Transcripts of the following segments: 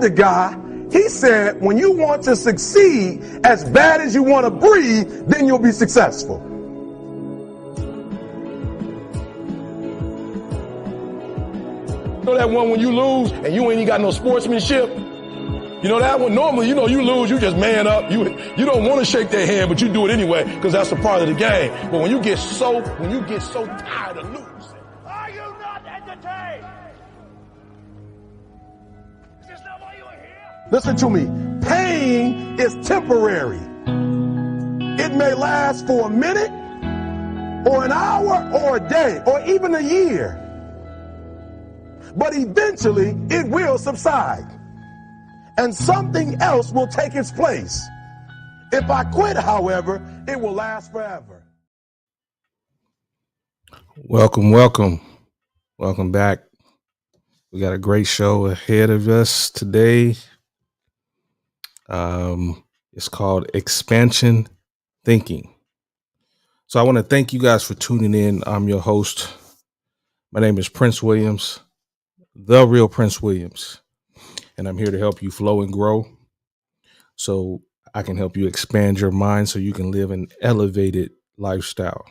older guy, he said, when you want to succeed as bad as you want to breathe, then you'll be successful. You know that one when you lose and you ain't even got no sportsmanship? You know that one? Normally, you lose, you just man up. You don't want to shake their hand, but you do it anyway because that's a part of the game. But when you get so tired of losing. Are you not entertained? Is this not why you are here? Listen to me. Pain is temporary. It may last for a minute or an hour or a day or even a year. But eventually it will subside and something else will take its place. If I quit, however, it will last forever. Welcome back. We got a great show ahead of us today. It's called Expansion Thinking. So I want to thank you guys for tuning in. I'm your host. My name is Prince Williams, the real Prince Williams, and I'm here to help you flow and grow so I can help you expand your mind so you can live an elevated lifestyle.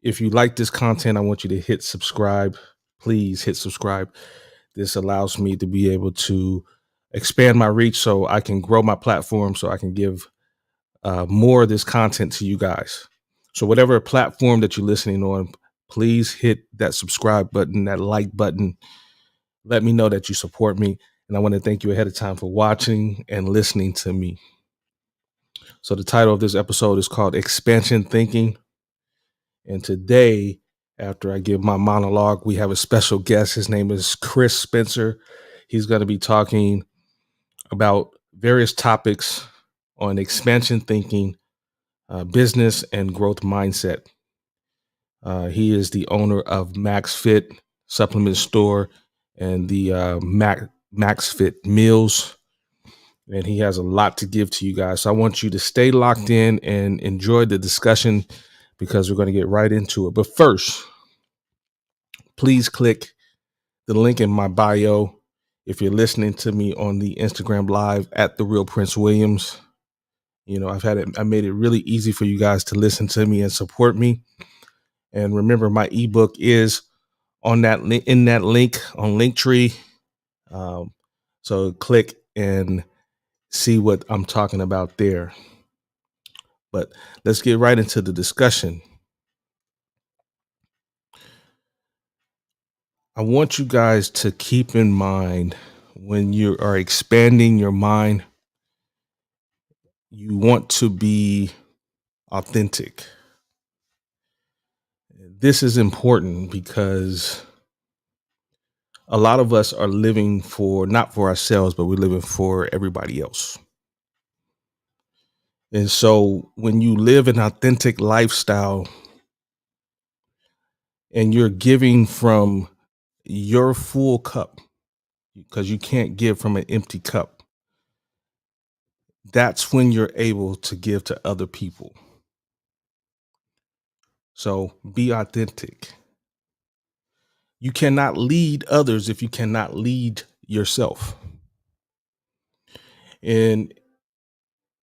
If you like this content, I want you to hit subscribe. Please hit subscribe. This allows me to be able to expand my reach so I can grow my platform, so I can give more of this content to you guys. So whatever platform that you're listening on, please hit that subscribe button, that like button. Let me know that you support me. And I want to thank you ahead of time for watching and listening to me. So the title of this episode is called Expansion Thinking. And today, after I give my monologue, we have a special guest. His name is Chris Spencer. He's going to be talking about various topics on expansion thinking, business, and growth mindset. He is the owner of Max Fit Supplement Store and the Max Fit Meals. And he has a lot to give to you guys. So I want you to stay locked in and enjoy the discussion because we're going to get right into it. But first, please click the link in my bio if you're listening to me on the Instagram Live at The Real Prince Williams. You know, I made it really easy for you guys to listen to me and support me. And remember, my ebook is on that in that link on Linktree. So click and see what I'm talking about there. But let's get right into the discussion. I want you guys to keep in mind when you are expanding your mind, you want to be authentic. This is important because a lot of us are living for, not for ourselves, but we're living for everybody else. And so when you live an authentic lifestyle and you're giving from your full cup, because you can't give from an empty cup, that's when you're able to give to other people. So be authentic. You cannot lead others if you cannot lead yourself. And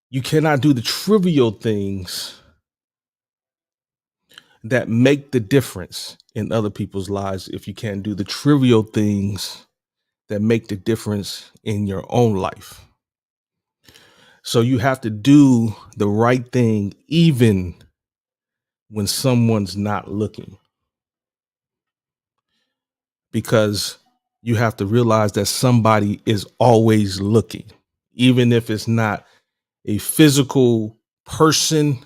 you cannot do the trivial things that make the difference in other people's lives if you can't do the trivial things that make the difference in your own life. So you have to do the right thing even when someone's not looking. Because you have to realize that somebody is always looking, even if it's not a physical person.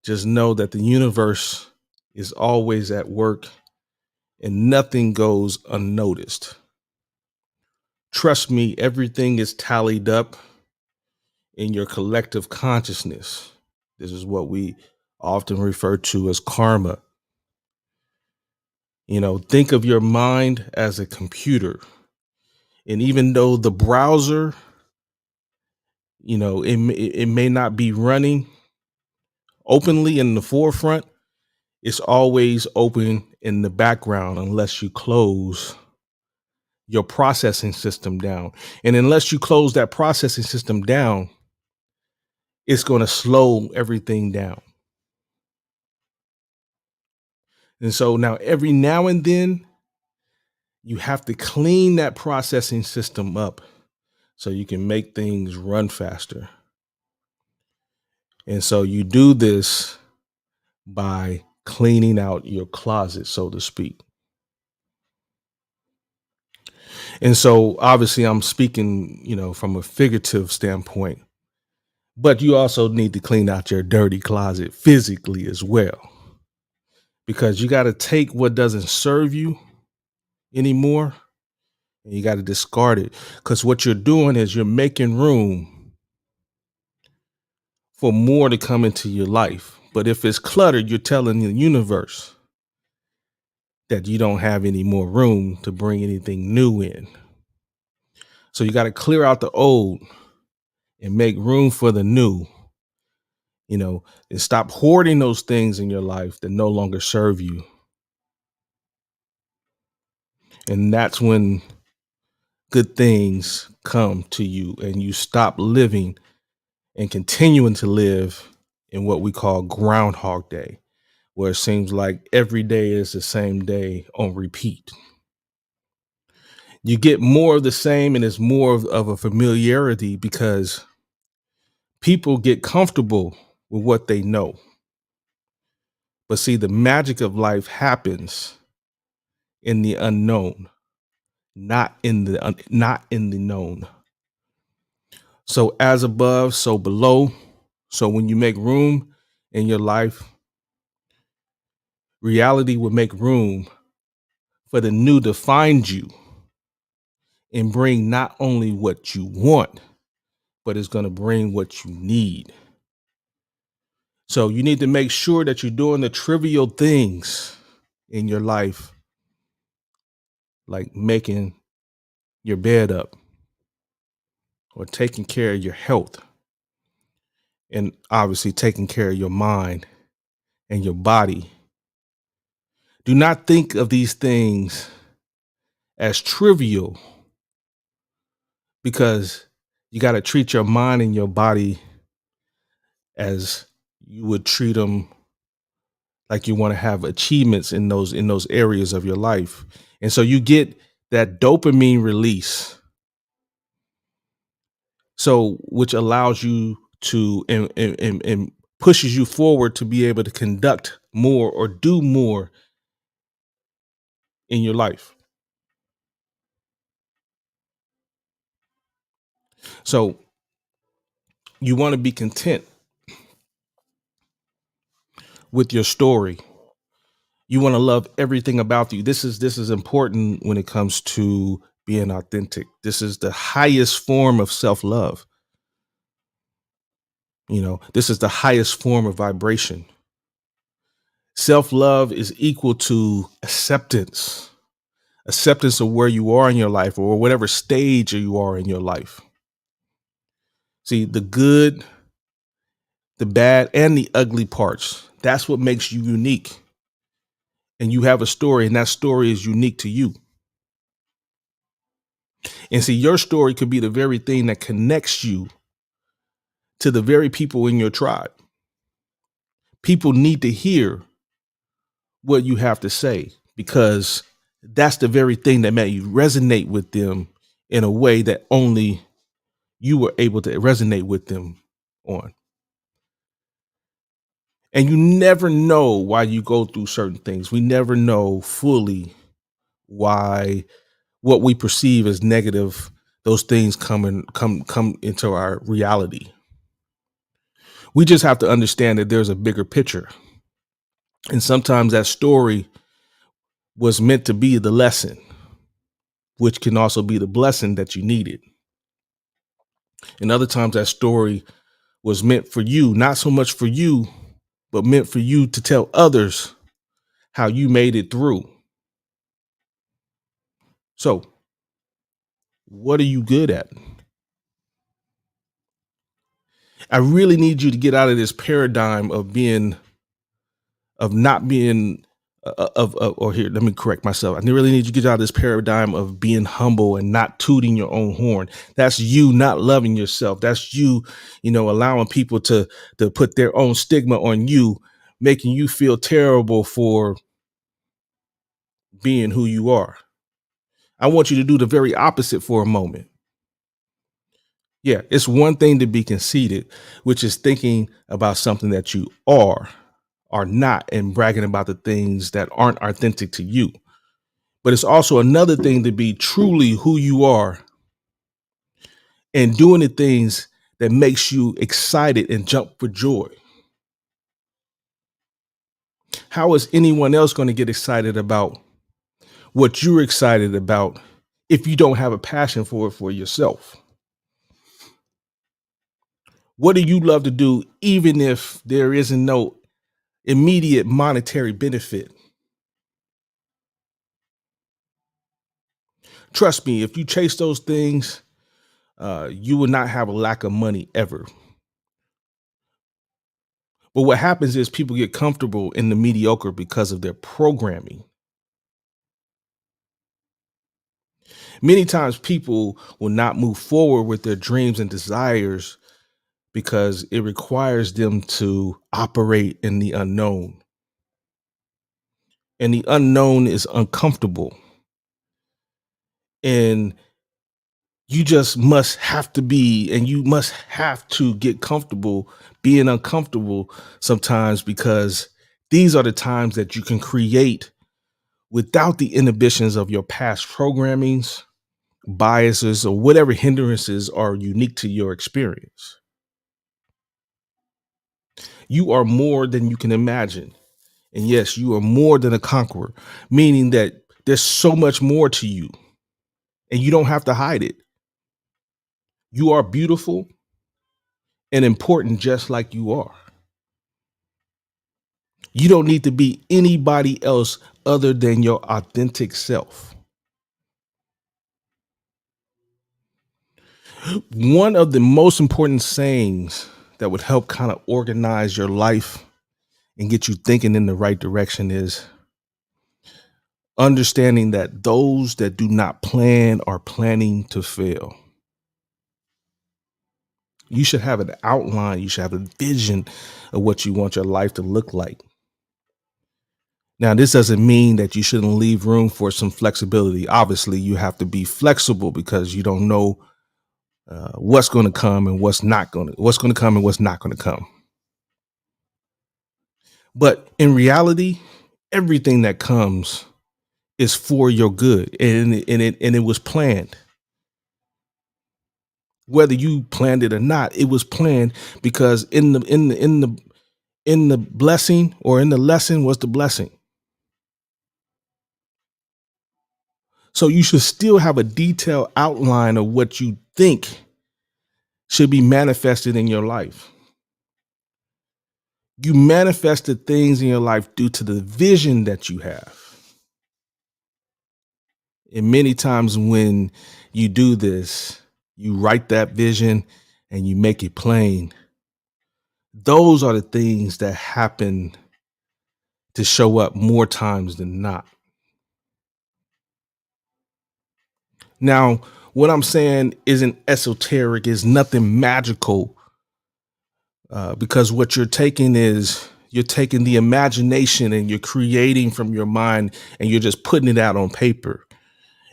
Just know that the universe is always at work and nothing goes unnoticed. Trust me, everything is tallied up in your collective consciousness. This is what we often refer to as karma. You know, think of your mind as a computer. And even though the browser, you know, it may not be running openly in the forefront, it's always open in the background unless you close your processing system down. And unless you close that processing system down, it's going to slow everything down. And so now every now and then you have to clean that processing system up so you can make things run faster. And so you do this by cleaning out your closet, so to speak. And so obviously I'm speaking, from a figurative standpoint, but you also need to clean out your dirty closet physically as well, because you got to take what doesn't serve you anymore and you got to discard it, because what you're doing is you're making room for more to come into your life. But if it's cluttered, you're telling the universe that you don't have any more room to bring anything new in. So you got to clear out the old and make room for the new, and stop hoarding those things in your life that no longer serve you. And that's when good things come to you and you stop living and continuing to live in what we call Groundhog Day, where it seems like every day is the same day on repeat. You get more of the same, and it's more of a familiarity because people get comfortable with what they know. But see, the magic of life happens in the unknown, not in the known. So as above, so below. So when you make room in your life, reality will make room for the new to find you and bring not only what you want, but it's going to bring what you need. So you need to make sure that you're doing the trivial things in your life, like making your bed up or taking care of your health, and obviously taking care of your mind and your body. Do not think of these things as trivial, because you got to treat your mind and your body as you would treat them like you want to have achievements in those areas of your life. And so you get that dopamine release, so which allows you to and pushes you forward to be able to conduct more or do more in your life. So you want to be content with your story. You want to love everything about you. This is important when it comes to being authentic. This is the highest form of self-love. This is the highest form of vibration. Self-love is equal to acceptance of where you are in your life or whatever stage you are in your life. See, the good, the bad, and the ugly parts. That's what makes you unique. And you have a story, and that story is unique to you. And see, your story could be the very thing that connects you to the very people in your tribe. People need to hear what you have to say, because that's the very thing that made you resonate with them in a way that only you were able to resonate with them on. And you never know why you go through certain things. We never know fully why what we perceive as negative, those things come into our reality. We just have to understand that there's a bigger picture. And sometimes that story was meant to be the lesson, which can also be the blessing that you needed. And other times that story was meant for you, not so much for you, but meant for you to tell others how you made it through. So, what are you good at? I really need you to get out of this paradigm of not being or here, let me correct myself. I really need you to get out of this paradigm of being humble and not tooting your own horn. That's you not loving yourself. That's you, allowing people to put their own stigma on you, making you feel terrible for being who you are. I want you to do the very opposite for a moment. Yeah, it's one thing to be conceited, which is thinking about something that you are not and bragging about the things that aren't authentic to you. But it's also another thing to be truly who you are and doing the things that makes you excited and jump for joy. How is anyone else going to get excited about what you're excited about if you don't have a passion for it for yourself? What do you love to do, even if there isn't no immediate monetary benefit? Trust me, if you chase those things, you will not have a lack of money ever. But what happens is people get comfortable in the mediocre because of their programming. Many times people will not move forward with their dreams and desires because it requires them to operate in the unknown. And the unknown is uncomfortable. And you just must have to be, and you must have to get comfortable being uncomfortable sometimes, because these are the times that you can create without the inhibitions of your past programmings, biases, or whatever hindrances are unique to your experience. You are more than you can imagine. And yes, you are more than a conqueror, meaning that there's so much more to you and you don't have to hide it. You are beautiful and important just like you are. You don't need to be anybody else other than your authentic self. One of the most important sayings that would help kind of organize your life and get you thinking in the right direction is understanding that those that do not plan are planning to fail. You should have an outline. You should have a vision of what you want your life to look like. Now, this doesn't mean that you shouldn't leave room for some flexibility. Obviously, you have to be flexible because you don't know what's going to come and what's going to come and what's not going to come. But in reality, everything that comes is for your good, and it was planned. Whether you planned it or not, it was planned, because in the blessing or in the lesson was the blessing. So you should still have a detailed outline of what you think should be manifested in your life. You manifest the things in your life due to the vision that you have. And many times when you do this, you write that vision and you make it plain. Those are the things that happen to show up more times than not. Now, what I'm saying isn't esoteric, is nothing magical, because what you're taking is you're taking the imagination and you're creating from your mind and you're just putting it out on paper.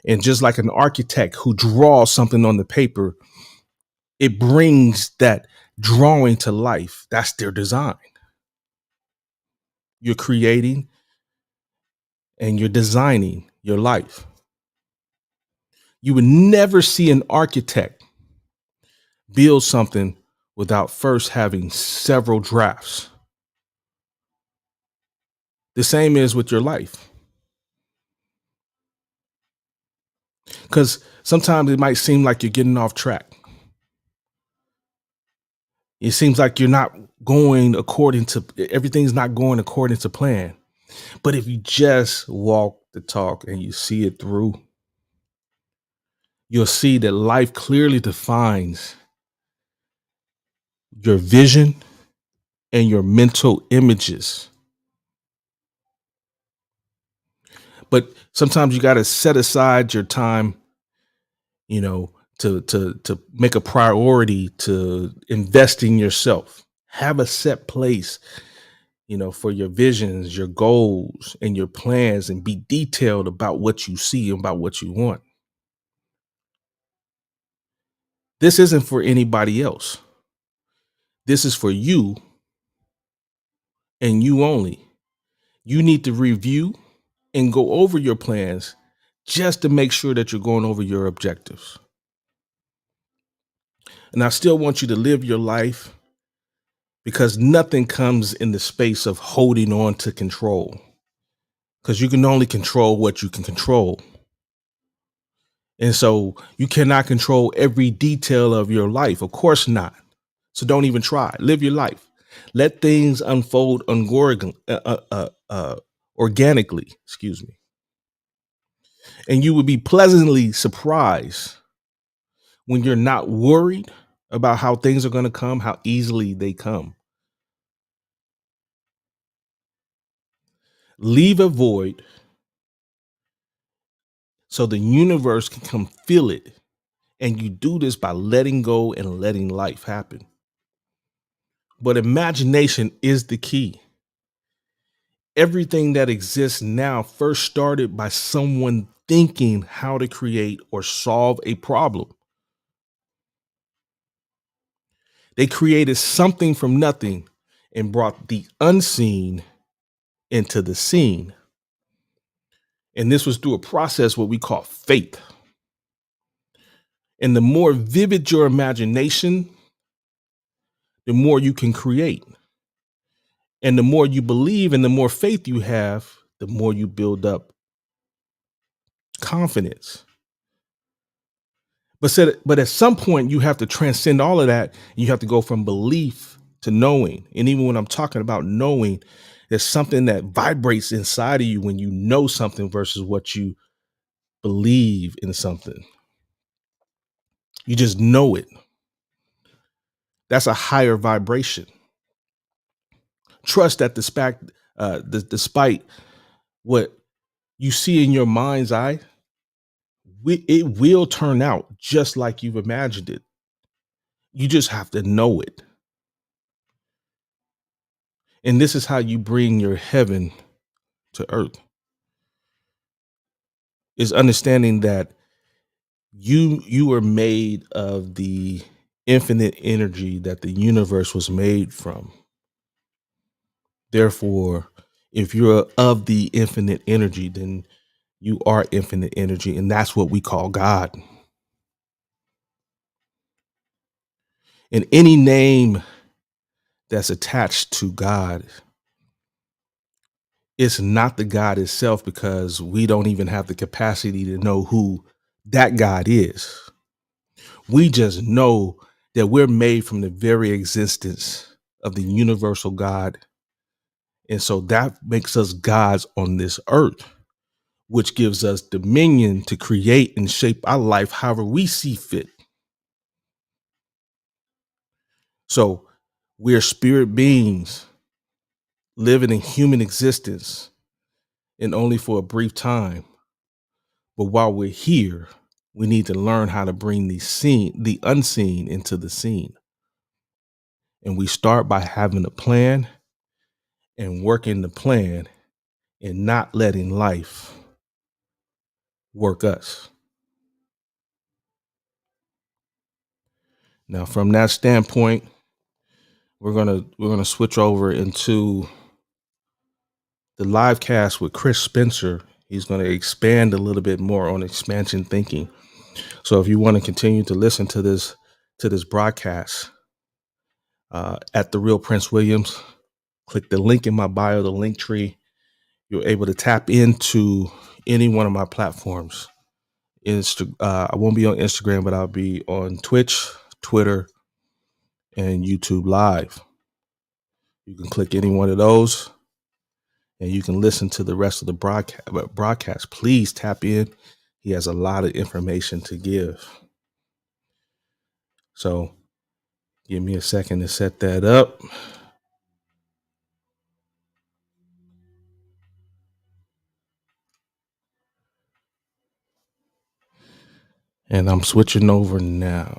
And just like an architect who draws something on the paper, it brings that drawing to life. That's their design. You're creating and you're designing your life. You would never see an architect build something without first having several drafts. The same is with your life. Because sometimes it might seem like you're getting off track. It seems like you're not going according to, everything's not going according to plan. But if you just walk the talk and you see it through, you'll see that life clearly defines your vision and your mental images. But sometimes you got to set aside your time, you know, to make a priority to invest in yourself. Have a set place, you know, for your visions, your goals, and your plans, and be detailed about what you see and about what you want. This isn't for anybody else. This is for you and you only. You need to review and go over your plans just to make sure that you're going over your objectives. And I still want you to live your life, because nothing comes in the space of holding on to control, because you can only control what you can control. And so you cannot control every detail of your life. Of course not. So don't even try. Live your life. Let things unfold organically, excuse me. And you will be pleasantly surprised when you're not worried about how things are going to come, how easily they come. Leave a void so the universe can come fill it. And you do this by letting go and letting life happen. But imagination is the key. Everything that exists now first started by someone thinking how to create or solve a problem. They created something from nothing and brought the unseen into the scene. And this was through a process what we call faith. And the more vivid your imagination, the more you can create. And the more you believe and the more faith you have, the more you build up confidence. But at some point, you have to transcend all of that. You have to go from belief to knowing. And even when I'm talking about knowing, there's something that vibrates inside of you when you know something versus what you believe in something. You just know it. That's a higher vibration. Trust that despite what you see in your mind's eye, it will turn out just like you've imagined it. You just have to know it. And this is how you bring your heaven to earth, is understanding that you are made of the infinite energy that the universe was made from. Therefore, if you're of the infinite energy, then you are infinite energy, and that's what we call God. And any name that's attached to God, it's not the God itself, because we don't even have the capacity to know who that God is. We just know that we're made from the very existence of the universal God. And so that makes us gods on this earth, which gives us dominion to create and shape our life however we see fit. So we're spirit beings living in human existence, and only for a brief time. But while we're here, we need to learn how to bring the unseen into the scene. And we start by having a plan and working the plan and not letting life work us. Now, from that standpoint, we're gonna switch over into the live cast with Chris Spencer. He's going to expand a little bit more on expansion thinking. So if you want to continue to listen to this broadcast at The Real Prince Williams, click the link in my bio, the link tree. You're able to tap into any one of my platforms. I won't be on Instagram, but I'll be on Twitch, Twitter, and YouTube Live. You can click any one of those, and you can listen to the rest of the broadcast. Please tap in. He has a lot of information to give. So give me a second to set that up. And I'm switching over now.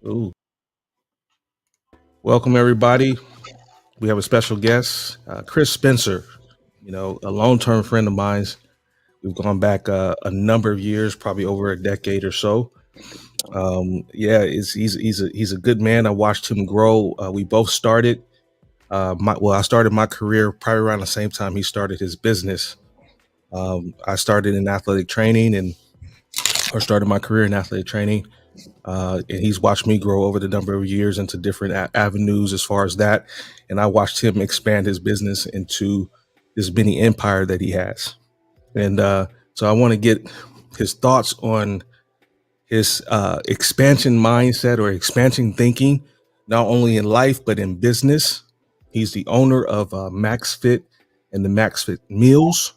Ooh. Welcome, everybody. We have a special guest, Chris Spencer, a long-term friend of mine. We've gone back a number of years, probably over a decade or so. He's a good man. I watched him grow. We both started. I started my career probably around the same time he started his business. I started in athletic training or started my career in athletic training. And he's watched me grow over the number of years into different avenues as far as that. And I watched him expand his business into this mini empire that he has. And so I want to get his thoughts on his expansion mindset or expansion thinking, not only in life, but in business. He's the owner of MaxFit and the MaxFit Meals.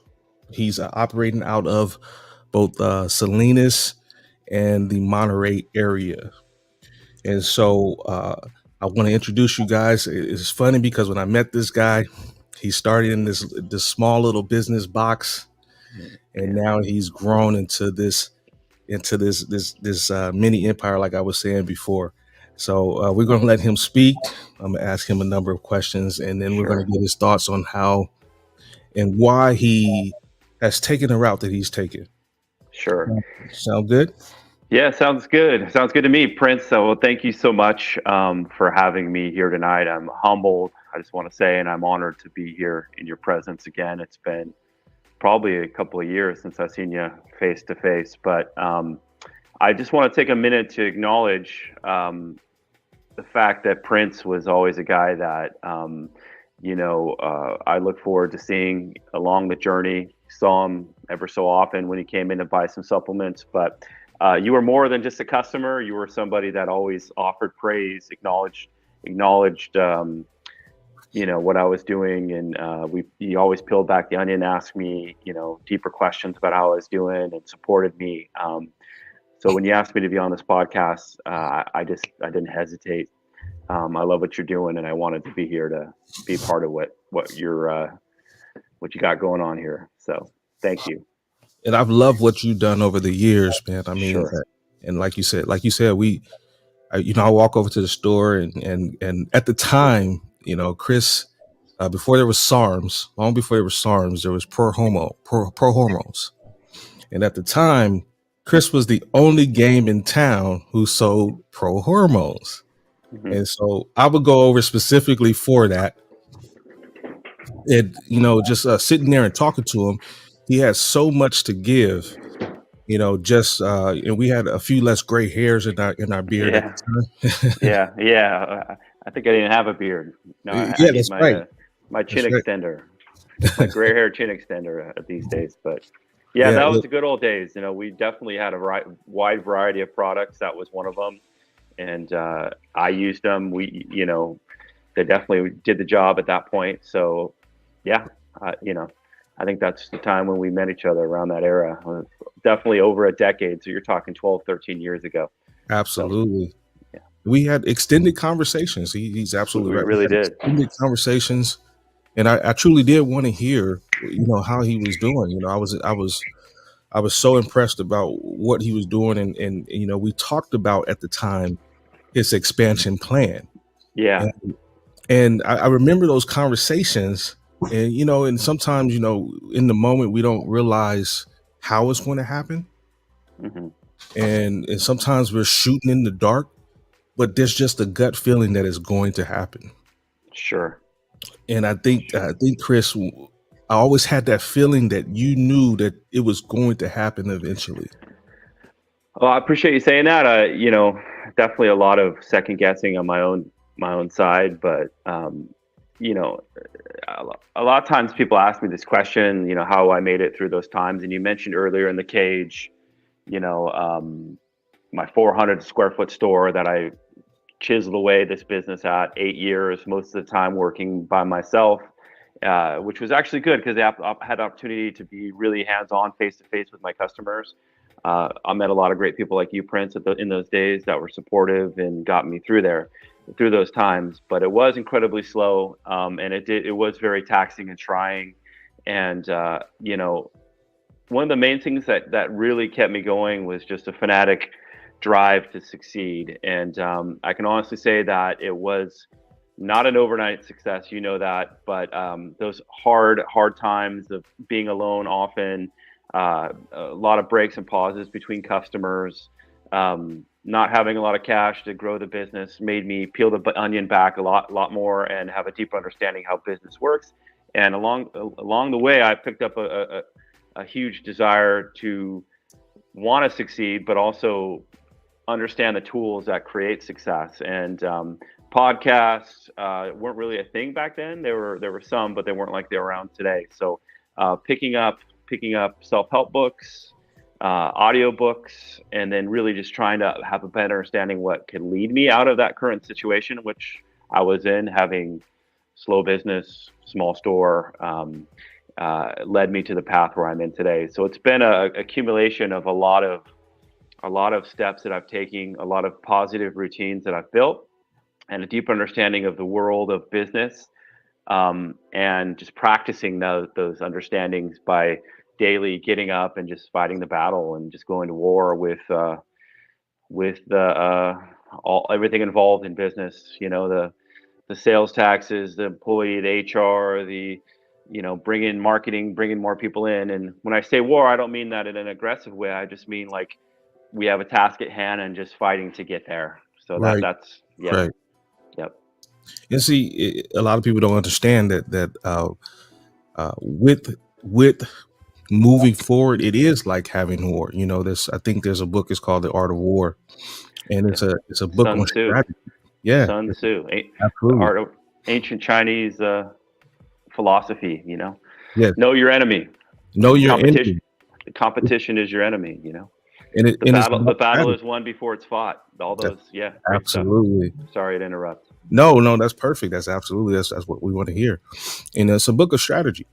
He's operating out of both Salinas and the Monterey area. And so I want to introduce you guys. It's funny because when I met this guy, he started in this small little business box, and now he's grown into this mini empire, like I was saying before. So we're going to let him speak. I'm going to ask him a number of questions, and then we're going to get his thoughts on how and why he has taken the route that he's taken. Sure. Sound good? Yeah, sounds good. Sounds good to me, Prince. So thank you so much for having me here tonight. I'm humbled, I just want to say, and I'm honored to be here in your presence again. It's been probably a couple of years since I've seen you face to face, but I just want to take a minute to acknowledge the fact that Prince was always a guy that, I look forward to seeing along the journey. Saw him ever so often when he came in to buy some supplements, but you were more than just a customer. You were somebody that always offered praise, acknowledged, what I was doing. And he always peeled back the onion, asked me, deeper questions about how I was doing and supported me. So when you asked me to be on this podcast, I didn't hesitate. I love what you're doing, and I wanted to be here to be part of what you got going on here. So thank you. And I've loved what you've done over the years, man. I mean, Sure. And like you said, I walk over to the store and at the time, Chris, before there was SARMs, long before there was SARMs, there was pro hormones. And at the time, Chris was the only game in town who sold pro hormones. Mm-hmm. And so I would go over specifically for that. And, just sitting there and talking to him, he has so much to give, and we had a few less gray hairs in our beard at the time. Yeah. I think I didn't have a beard. No, that's right. My chin extender, my gray hair chin extender these days. But that was the good old days. We definitely had a wide variety of products. That was one of them. And I used them. They definitely did the job at that point. So, I think that's the time when we met each other, around that era. Definitely over a decade. So you're talking 12, 13 years ago. Absolutely. So, we had extended conversations. He's absolutely right. We really did. Extended conversations. And I truly did want to hear, how he was doing. I was so impressed about what he was doing. And we talked about at the time his expansion plan. Yeah. And I remember those conversations. And, and sometimes, in the moment, we don't realize how it's going to happen. Mm-hmm. And sometimes we're shooting in the dark, but there's just a gut feeling that it's going to happen. Sure. And I think, Chris, I always had that feeling that you knew that it was going to happen eventually. Well, I appreciate you saying that. Definitely a lot of second guessing on my own side, but a lot of times people ask me this question, how I made it through those times. And you mentioned earlier in the cage, my 400 square foot store that I chiseled away this business at 8 years, most of the time working by myself, which was actually good because I had the opportunity to be really hands-on, face-to-face with my customers. I met a lot of great people like you, Prince, in those days that were supportive and got me through those times. But it was incredibly slow, and it was very taxing and trying. And one of the main things that really kept me going was just a fanatic drive to succeed. And I can honestly say that it was not an overnight success, but those hard times of being alone often, a lot of breaks and pauses between customers, not having a lot of cash to grow the business made me peel the onion back a lot more and have a deeper understanding how business works. And along the way, I picked up a huge desire to want to succeed, but also understand the tools that create success. And podcasts weren't really a thing back then. There were some, but they weren't like they're around today. So picking up self-help books, audio books, and then really just trying to have a better understanding what could lead me out of that current situation, which I was in, having slow business, small store, led me to the path where I'm in today. So it's been an accumulation of a lot of steps that I've taken, a lot of positive routines that I've built, and a deep understanding of the world of business, and just practicing those understandings by daily getting up and just fighting the battle and just going to war with everything involved in business. The sales taxes, the employee, the HR, bring in marketing, bringing more people in. And when I say war, I don't mean that in an aggressive way. I just mean like we have a task at hand and just fighting to get there. So Right. that's Right. Yep. And see, a lot of people don't understand that with moving forward, it is like having war. I think there's a book. It's called The Art of War, and it's a book Sun on Tzu. strategy. Yeah, Sun Tzu, absolutely. art of ancient Chinese philosophy. Yes. Know your enemy. Know your Competition. enemy. The competition is your enemy. And the battle is won before it's fought. All those, great absolutely. stuff. Sorry to interrupt. No, that's perfect. That's absolutely that's what we want to hear. And it's a book of strategy.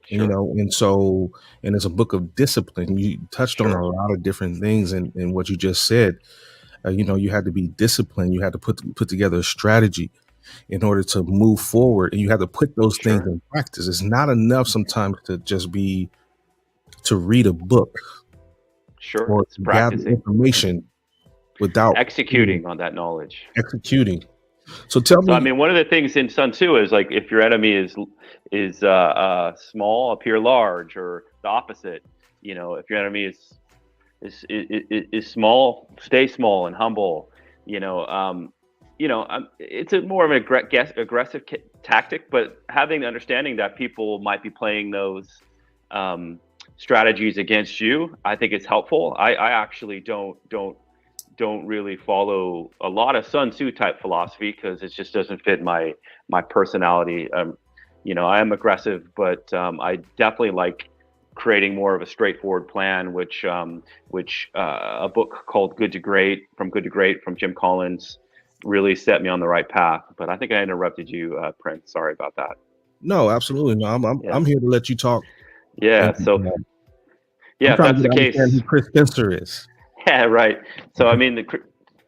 Sure. And it's a book of discipline. You touched on a lot of different things in what you just said. You had to be disciplined. You had to put together a strategy in order to move forward, and you have to put those things in practice. It's not enough sometimes to just to read a book. Sure. Or it's practicing gather information without executing on that knowledge. Executing. So tell me. I mean, one of the things in Sun Tzu is like, if your enemy is small, appear large, or the opposite. If your enemy is small, stay small and humble. It's more of an aggressive tactic, but having the understanding that people might be playing those strategies against you, I think is helpful. I actually don't really follow a lot of Sun Tzu type philosophy because it just doesn't fit my personality. I am aggressive, but I definitely like creating more of a straightforward plan, which a book called Good to Great from Jim Collins really set me on the right path. But I think I interrupted you, Prince. Sorry about that. No, absolutely. No, I'm here to let you talk. Yeah. If that's the case, who Chris Spencer is. Yeah, right. So I mean,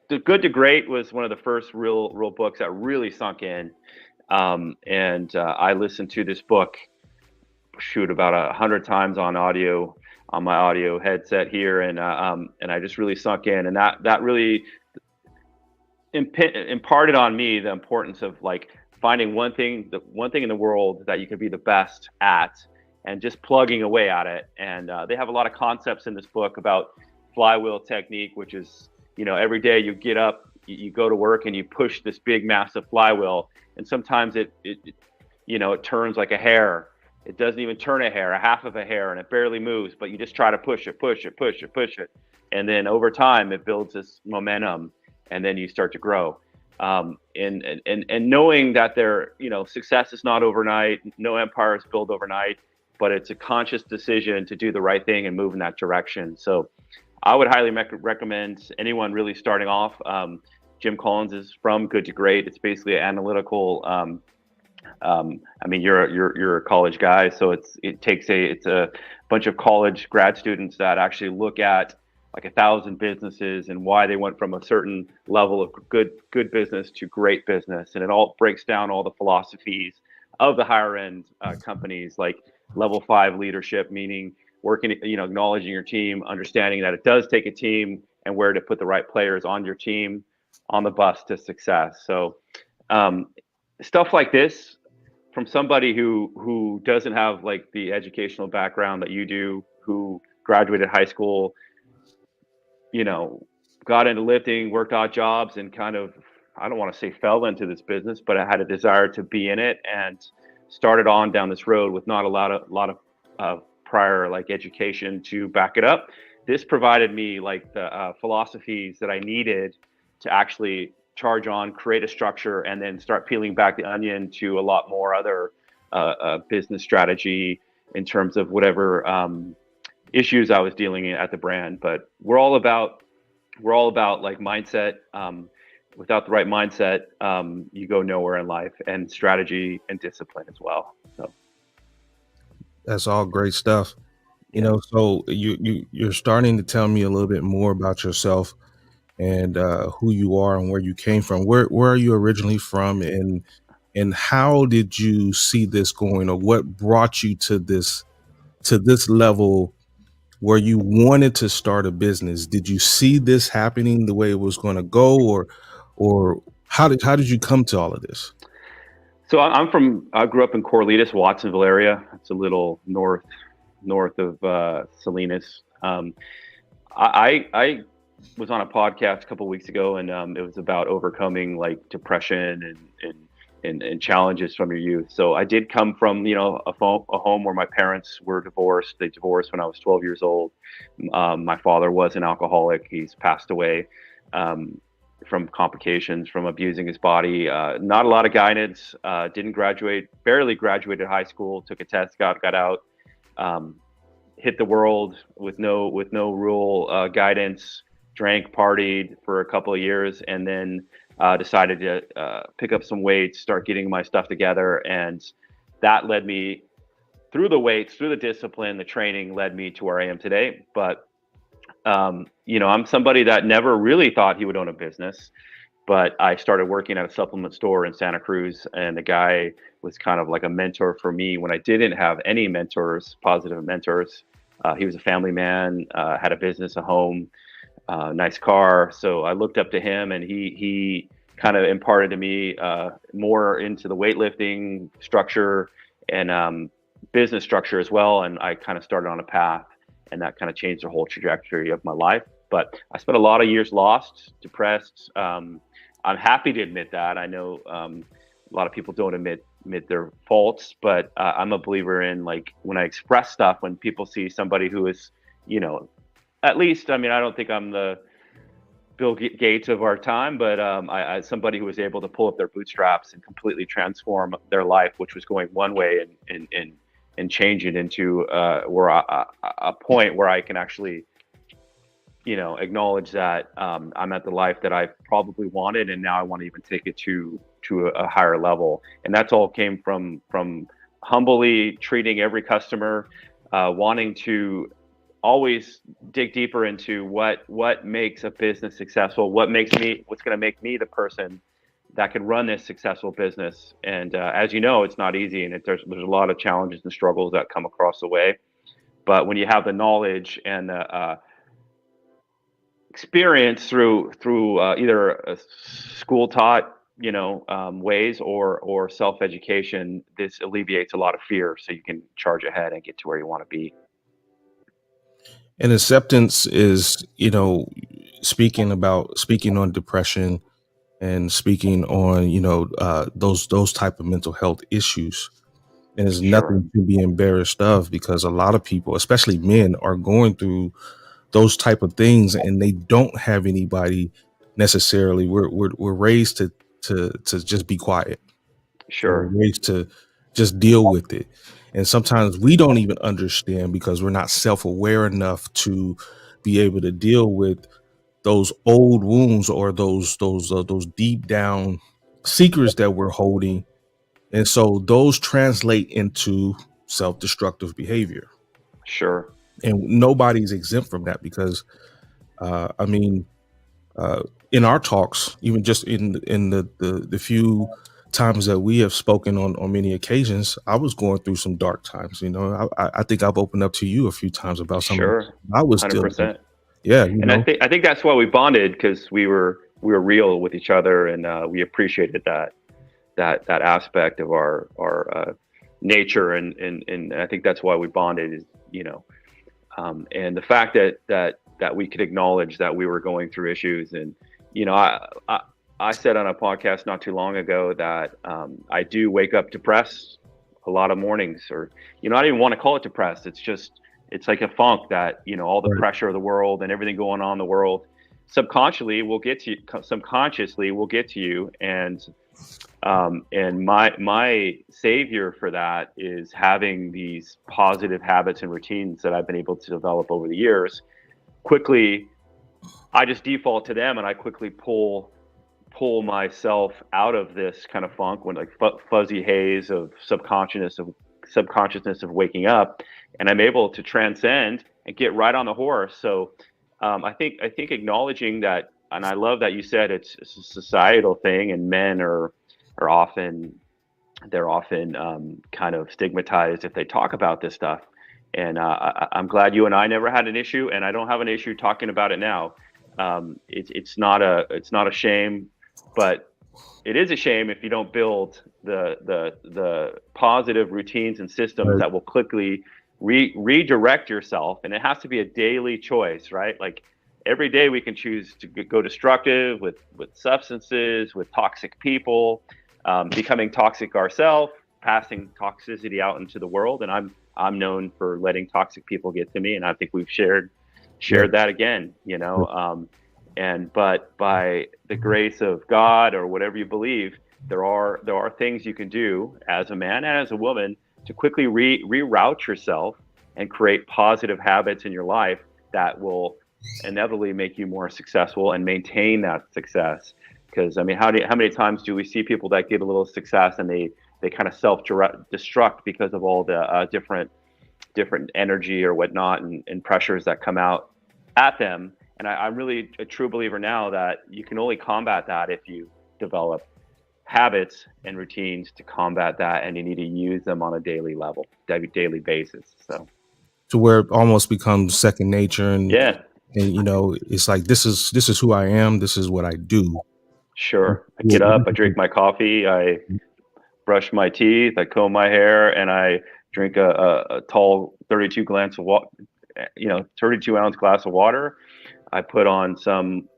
the Good to Great was one of the first real books that really sunk in, and I listened to this book, about 100 times on my audio headset here, and I just really sunk in, and that really imparted on me the importance of like finding one thing in the world that you can be the best at, and just plugging away at it. And they have a lot of concepts in this book about flywheel technique, which is, every day you get up, you go to work and you push this big, massive flywheel. And sometimes it turns like a hair. It doesn't even turn a hair, a half of a hair, and it barely moves, but you just try to push it. And then over time it builds this momentum, and then you start to grow. And knowing that success is not overnight, no empire is built overnight, but it's a conscious decision to do the right thing and move in that direction. So I would highly recommend anyone really starting off. Jim Collins is From Good to Great. It's basically an analytical. I mean, you're a college guy, so it's a bunch of college grad students that actually look at like 1,000 businesses and why they went from a certain level of good business to great business, and it all breaks down all the philosophies of the higher end companies, like level 5 leadership, meaning working, acknowledging your team, understanding that it does take a team, and where to put the right players on your team on the bus to success. So stuff like this from somebody who doesn't have like the educational background that you do, who graduated high school, got into lifting, worked odd jobs, and kind of, I don't want to say fell into this business, but I had a desire to be in it and started on down this road with not a lot of prior like education to back it up. This provided me like the philosophies that I needed to actually charge on, create a structure, and then start peeling back the onion to a lot more other business strategy in terms of whatever issues I was dealing in at the brand. But we're all about like mindset. Without the right mindset, you go nowhere in life, and strategy and discipline as well. So That's all great stuff. So you're starting to tell me a little bit more about yourself and who you are and where you came from. Where are you originally from, and how did you see this going, or what brought you to this level where you wanted to start a business? Did you see this happening the way it was going to go, or how did you come to all of this? So I grew up in Corlitas, Watsonville area. It's a little north of Salinas. I was on a podcast a couple of weeks ago, and it was about overcoming like depression and challenges from your youth. So I did come from a home where my parents were divorced. They divorced when I was 12 years old. My father was an alcoholic. He's passed away from complications from abusing his body. Not a lot of guidance. Didn't graduate. Barely graduated high school. Took a test. Got out. Hit the world with no real guidance. Drank, partied for a couple of years, and then decided to pick up some weights, start getting my stuff together. And that led me through the weights, through the discipline, the training led me to where I am today. But, I'm somebody that never really thought he would own a business, but I started working at a supplement store in Santa Cruz, and the guy was kind of like a mentor for me when I didn't have any mentors, positive mentors. He was a family man, had a business, a home, nice car. So I looked up to him, and he kind of imparted to me more into the weightlifting structure and business structure as well. And I kind of started on a path, and that kind of changed the whole trajectory of my life. But I spent a lot of years lost, depressed. I'm happy to admit that. I know a lot of people don't admit their faults, but I'm a believer in like when I express stuff, when people see somebody who is, at least, I mean, I don't think I'm the Bill Gates of our time, but I somebody who was able to pull up their bootstraps and completely transform their life, which was going one way, and change it into a point where I can actually, acknowledge that I'm at the life that I probably wanted, and now I want to even take it to a higher level. And that's all came from humbly treating every customer, wanting to always dig deeper into what makes a business successful, what's going to make me the person that can run this successful business. And as you know, it's not easy, and there's a lot of challenges and struggles that come across the way. But when you have the knowledge and experience through either a school taught ways or self-education, this alleviates a lot of fear, so you can charge ahead and get to where you want to be. And acceptance is, speaking on depression and speaking on, those type of mental health issues. And there's nothing to be embarrassed of, because a lot of people, especially men, are going through those type of things, and they don't have anybody necessarily. We're raised to just be quiet. Sure. We're raised to just deal with it. And sometimes we don't even understand, because we're not self-aware enough to be able to deal with those old wounds or those deep down secrets that we're holding. And so those translate into self-destructive behavior. Sure. And nobody's exempt from that because, I mean, in our talks, even just in the few times that we have spoken on many occasions, I was going through some dark times. You know, I think I've opened up to you a few times about some of Sure. I was dealing with. 100%. Yeah, you And know, I think that's why we bonded, because we were real with each other, and we appreciated that aspect of our nature, and I think that's why we bonded, is, you know, and the fact that we could acknowledge that we were going through issues. And, you know, I said on a podcast not too long ago that I do wake up depressed a lot of mornings, or, you know, I don't even want to call it depressed. It's like a funk that, you know, all the Right. pressure of the world and everything going on in the world subconsciously will get to you. And my savior for that is having these positive habits and routines that I've been able to develop over the years. Quickly, I just default to them, and I quickly pull myself out of this kind of funk, when like fuzzy haze of subconsciousness of waking up, and I'm able to transcend and get right on the horse. So I think acknowledging that, and I love that you said it's a societal thing, and men are often kind of stigmatized if they talk about this stuff. And I'm glad you and I never had an issue, and I don't have an issue talking about it now. It's not a shame, but it is a shame if you don't build the positive routines and systems Right. that will quickly redirect yourself. And it has to be a daily choice, right? Like every day we can choose to go destructive with substances, with toxic people, becoming toxic ourselves, passing toxicity out into the world. And I'm known for letting toxic people get to me, and I think we've shared that again, you know. But by the grace of God, or whatever you believe, there are things you can do as a man and as a woman to quickly reroute yourself and create positive habits in your life that will inevitably make you more successful and maintain that success. Because I mean, how many times do we see people that get a little success and they kind of self-destruct because of all the different energy or whatnot, and pressures that come out at them? And I'm really a true believer now that you can only combat that if you develop habits and routines to combat that, and you need to use them on a daily basis. So To where it almost becomes second nature, and yeah, you know, it's like this is who I am. This is what I do. sure. I get up, I drink my coffee, I brush my teeth, I comb my hair, and I drink a tall 32 ounce glass of water. I put on some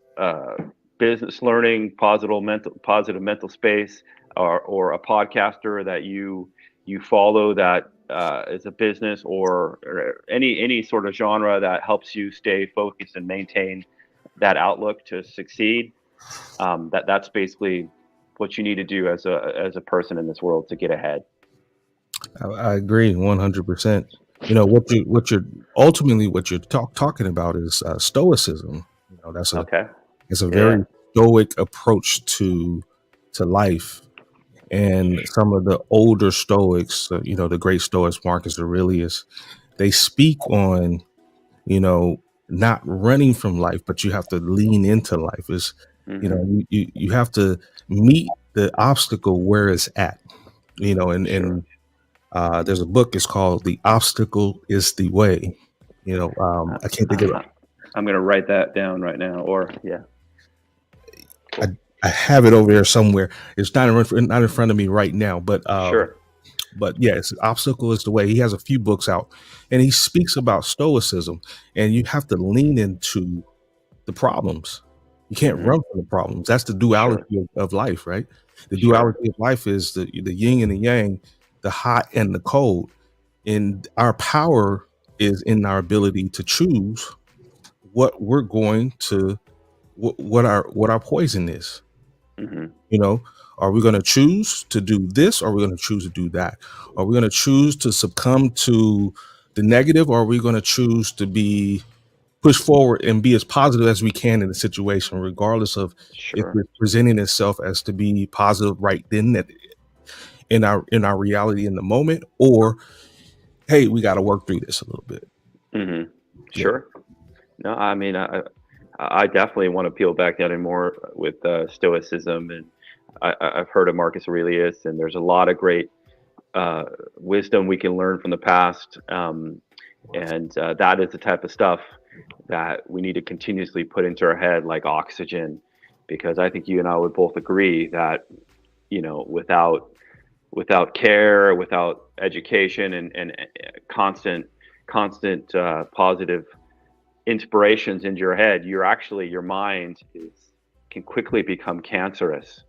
business learning, positive mental space, or a podcaster that you follow that is a business, or any sort of genre that helps you stay focused and maintain that outlook to succeed. That's basically what you need to do as a person in this world to get ahead. I agree 100%. You know, what you're ultimately talking about is stoicism. You know, that's Okay. a very stoic approach to life. And some of the older Stoics, you know, the great Stoics, Marcus Aurelius, they speak on, you know, not running from life, but you have to lean into life. Is you know, you have to meet the obstacle where it's at. You know, and Sure. there's a book. It's called "The Obstacle Is the Way." You know, I can't think of it. I'm going to write that down right now. Or yeah. I have it over there somewhere. It's not in front of me right now, but Sure. But yes, obstacle is the way. He has a few books out, and he speaks about stoicism, and you have to lean into the problems. You can't run from the problems. That's the duality of life, right? The duality of life is the yin and the yang, the hot and the cold. And our power is in our ability to choose what we're going to, what our poison is. You know, are we going to choose to do this, or are we going to choose to do that? Are we going to choose to succumb to the negative, or are we going to choose to be push forward and be as positive as we can in the situation, regardless of if Sure. it's presenting itself as to be positive right then in our reality in the moment, or hey, we got to work through this a little bit. Hmm. Yeah. Sure. No, I mean, I definitely want to peel back that in more with stoicism, and I've heard of Marcus Aurelius, and there's a lot of great uh, wisdom we can learn from the past, and that is the type of stuff that we need to continuously put into our head like oxygen, because I think you and I would both agree that without care, without education, and constant positive inspirations into your head, your mind can quickly become cancerous.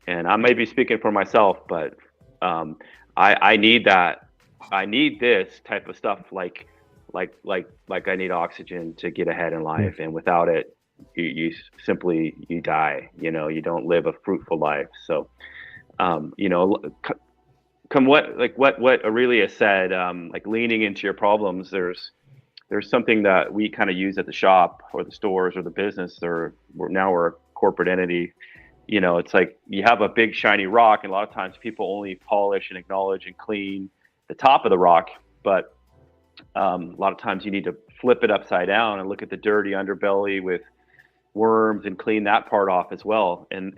And I may be speaking for myself, but um, I need that. I need this type of stuff, like I need oxygen to get ahead in Yeah. life, and without it, you simply you die. You don't live a fruitful life. So, um, you know, come what Aurelius said, like leaning into your problems. There's something that we kind of use at the shop or the stores or the business, or we're a corporate entity. It's like you have a big shiny rock, and a lot of times people only polish and acknowledge and clean the top of the rock, but a lot of times you need to flip it upside down and look at the dirty underbelly with worms and clean that part off as well. And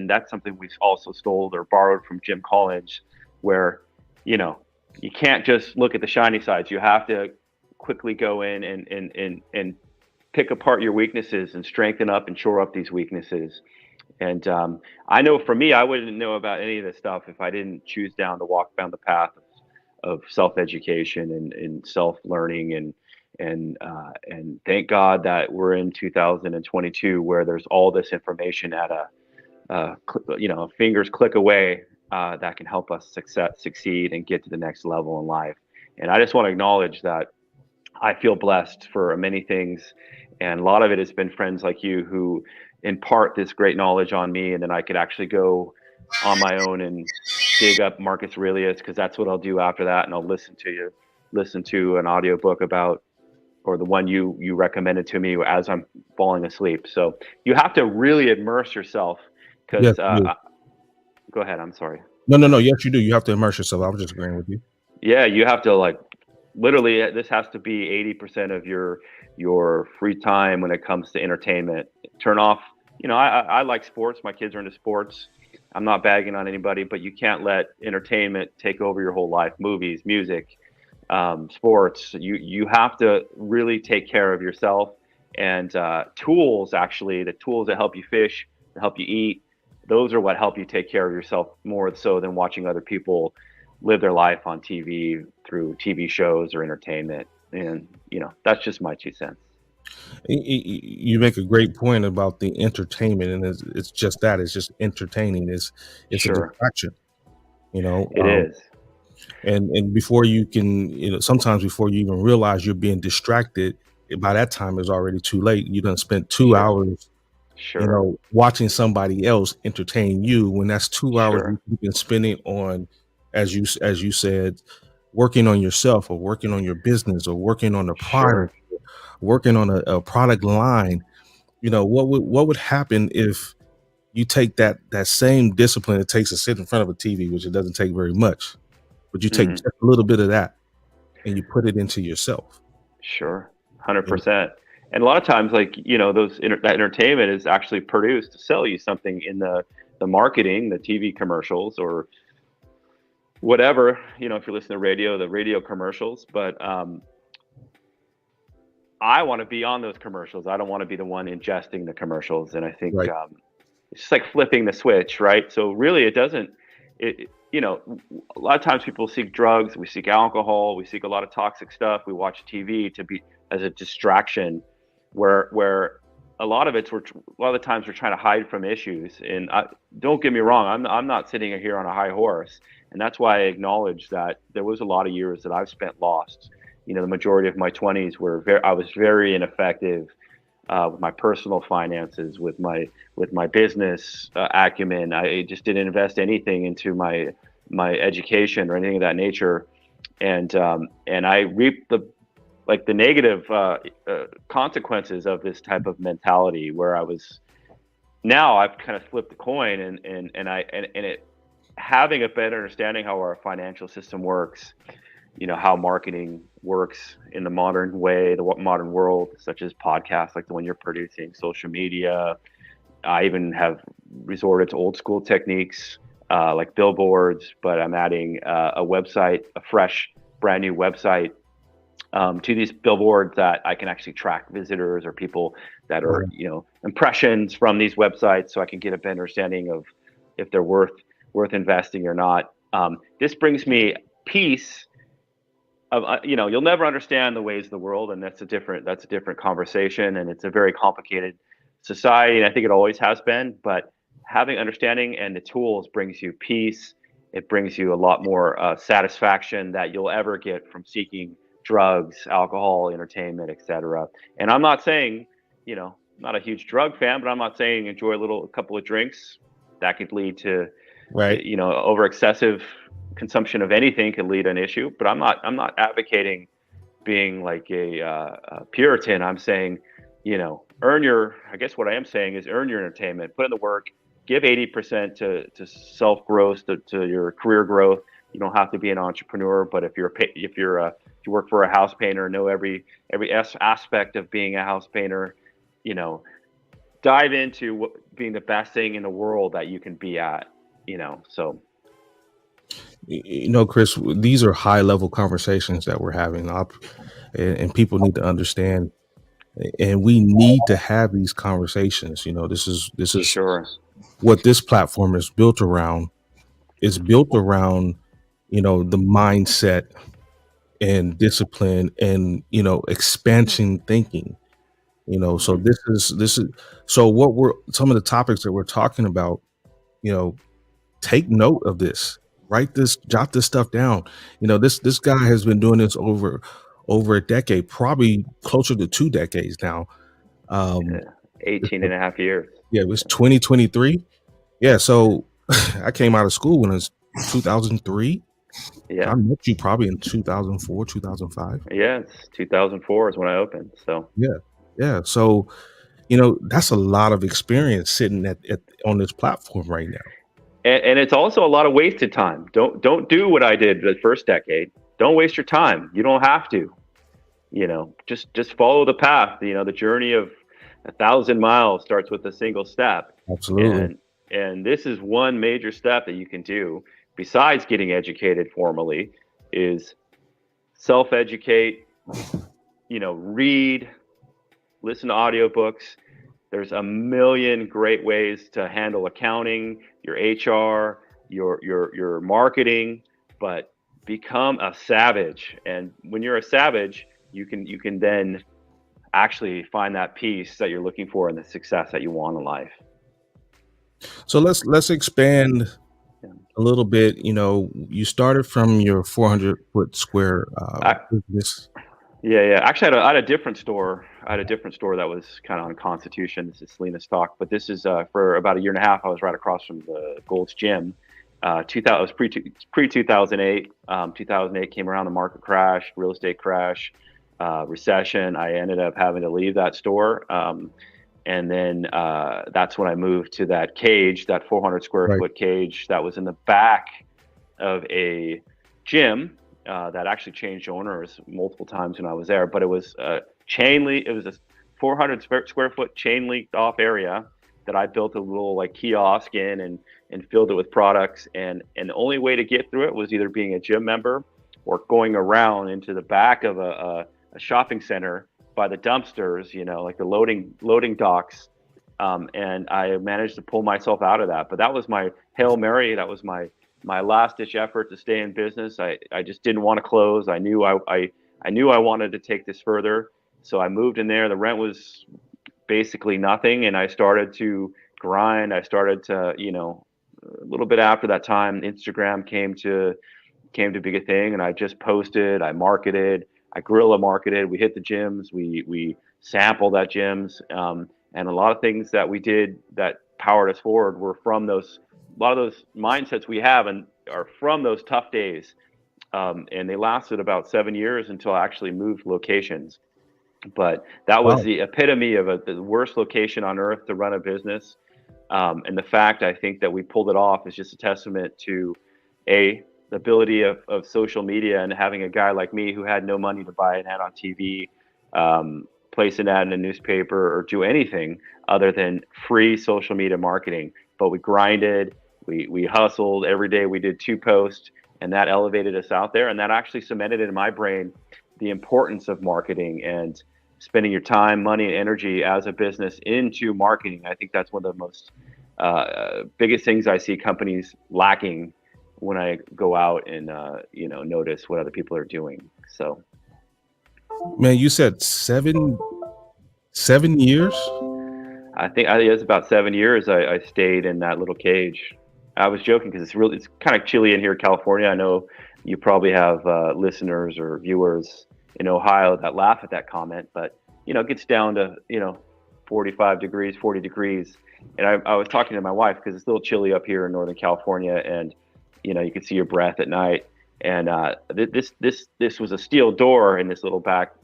that's something we also stole or borrowed from Jim Collins, where you know you can't just look at the shiny sides. You have to quickly go in and pick apart your weaknesses and strengthen up and shore up these weaknesses. And I know for me, I wouldn't know about any of this stuff if I didn't choose to walk down the path of self-education and self-learning, and thank God that we're in 2022 where there's all this information at a finger's click away, that can help us succeed and get to the next level in life. And I just want to acknowledge that I feel blessed for many things, and a lot of it has been friends like you who impart this great knowledge on me, and then I could actually go on my own and dig up Marcus Aurelius, because that's what I'll do after that, and I'll listen to an audiobook about, or the one you recommended to me as I'm falling asleep. So you have to really immerse yourself, Yes. because go ahead. I'm sorry. No. Yes, you do. You have to immerse yourself. I was just agreeing with you. Yeah, you have to literally, this has to be 80% of your free time when it comes to entertainment. Turn off. I like sports. My kids are into sports. I'm not bagging on anybody, but you can't let entertainment take over your whole life. Movies, music, sports. You have to really take care of yourself. And tools, actually, the tools that help you fish, that help you eat, those are what help you take care of yourself more so than watching other people live their life on TV through TV shows or entertainment. And that's just my 2 cents. You make a great point about the entertainment, and it's just that. It's just entertaining. It's a Sure, distraction. You know, it is. and before you can, sometimes before you even realize you're being distracted, by that time it's already too late. You done spent 2 hours, Sure, watching somebody else entertain you, when that's 2 hours sure, you've been spending on, as you said, working on yourself, or working on your business, or working on a sure, product, working on a product line. What would happen if you take that same discipline it takes to sit in front of a TV, which it doesn't take very much, but you take hmm, just a little bit of that and you put it into yourself. sure, You know? 100%. And a lot of times, that entertainment is actually produced to sell you something in the marketing, the TV commercials, or whatever. If you're listening to radio, the radio commercials. But I want to be on those commercials. I don't want to be the one ingesting the commercials. And I think Right. it's just like flipping the switch, right? So really, it doesn't. A lot of times people seek drugs, we seek alcohol, we seek a lot of toxic stuff. We watch TV to be as a distraction, where a lot of the times we're trying to hide from issues. And don't get me wrong, I'm not sitting here on a high horse, and that's why I acknowledge that there was a lot of years that I've spent lost. The majority of my 20s I was very ineffective with my personal finances, with my business acumen. I just didn't invest anything into my education or anything of that nature, and I reaped like the negative consequences of this type of mentality, where now I've kind of flipped the coin, and it having a better understanding how our financial system works, how marketing works in the modern way, the modern world, such as podcasts like the one you're producing, social media. I even have resorted to old school techniques like billboards, but I'm adding a website, a fresh, brand new website to these billboards, that I can actually track visitors or people that are, impressions from these websites, so I can get a better understanding of if they're worth investing or not. This brings me peace of, you'll never understand the ways of the world, and that's a different conversation, and it's a very complicated society, and I think it always has been. But having understanding and the tools brings you peace. It brings you a lot more satisfaction that you'll ever get from seeking drugs, alcohol, entertainment, etc. And I'm not saying, not a huge drug fan, but I'm not saying enjoy a couple of drinks. That could lead to, Right. over excessive consumption of anything could lead to an issue. But I'm not advocating being like a Puritan. I'm saying, I guess what I am saying is earn your entertainment, put in the work, give 80% to self growth, to your career growth. You don't have to be an entrepreneur, but if you work for a house painter, know every aspect of being a house painter. Dive into being the best thing in the world that you can be at. So. Chris, these are high level conversations that we're having, and people need to understand, and we need to have these conversations. This is Sure. What this platform is built around. It's built around, the mindset and discipline and, expansion thinking, so this is, so some of the topics that we're talking about, take note of this, jot this stuff down. This guy has been doing this over a decade, probably closer to 2 decades now. 18 and a half years. Yeah, it was 2023. Yeah, so I came out of school when it was 2003. Yeah, I met you probably in 2004, 2005. Yeah, it's 2004 is when I opened. So yeah. So, that's a lot of experience sitting on this platform right now. And it's also a lot of wasted time. Don't do what I did the first decade. Don't waste your time. You don't have to. Just follow the path. The journey of 1,000 miles starts with a single step. Absolutely. And this is one major step that you can do besides getting educated formally, is self-educate, read, listen to audiobooks. There's a million great ways to handle accounting, your HR, your marketing, but become a savage. And when you're a savage, you can then actually find that peace that you're looking for and the success that you want in life. So let's expand a little bit. You started from your 400-foot square business. Yeah. Actually, I had a different store. That was kind of on Constitution. This is Selena Stock, but this is for about a year and a half. I was right across from the Gold's Gym. It was pre 2008. 2008 came around, the market crash, real estate crash, recession. I ended up having to leave that store. And then that's when I moved to that cage, that 400 square foot cage that was in the back of a gym that actually changed owners multiple times when I was there. But it was chain link. It was a 400 square foot chain linked off area that I built a little kiosk in and filled it with products. And the only way to get through it was either being a gym member or going around into the back of a shopping center by the dumpsters, like the loading docks. And I managed to pull myself out of that. But that was my Hail Mary. That was my last ditch effort to stay in business. I just didn't want to close. I knew I wanted to take this further. So I moved in there. The rent was basically nothing. And I started to grind. I started to, a little bit after that time, Instagram came to be a thing. And I just posted, I marketed, I guerrilla marketed. We hit the gyms. We sampled at gyms, and a lot of things that we did that powered us forward were from a lot of those mindsets we have and are from those tough days. And they lasted about 7 years until I actually moved locations. But that was Wow. the epitome of the worst location on earth to run a business. And the fact I think that we pulled it off is just a testament to the ability of social media and having a guy like me who had no money to buy an ad on TV, place an ad in a newspaper, or do anything other than free social media marketing. But we grinded, we hustled every day. We did 2 posts, and that elevated us out there. And that actually cemented in my brain the importance of marketing and spending your time, money, and energy as a business into marketing. I think that's one of the most biggest things I see companies lacking when I go out and notice what other people are doing. So, Man, you said 7 years? I think it was about 7 years I stayed in that little cage. I was joking because it's kind of chilly in here in California. I know you probably have listeners or viewers in Ohio that laugh at that comment, but it gets down to 45 degrees, 40 degrees, and I was talking to my wife because it's a little chilly up here in Northern California, and you can see your breath at night. And this was a steel door in this little back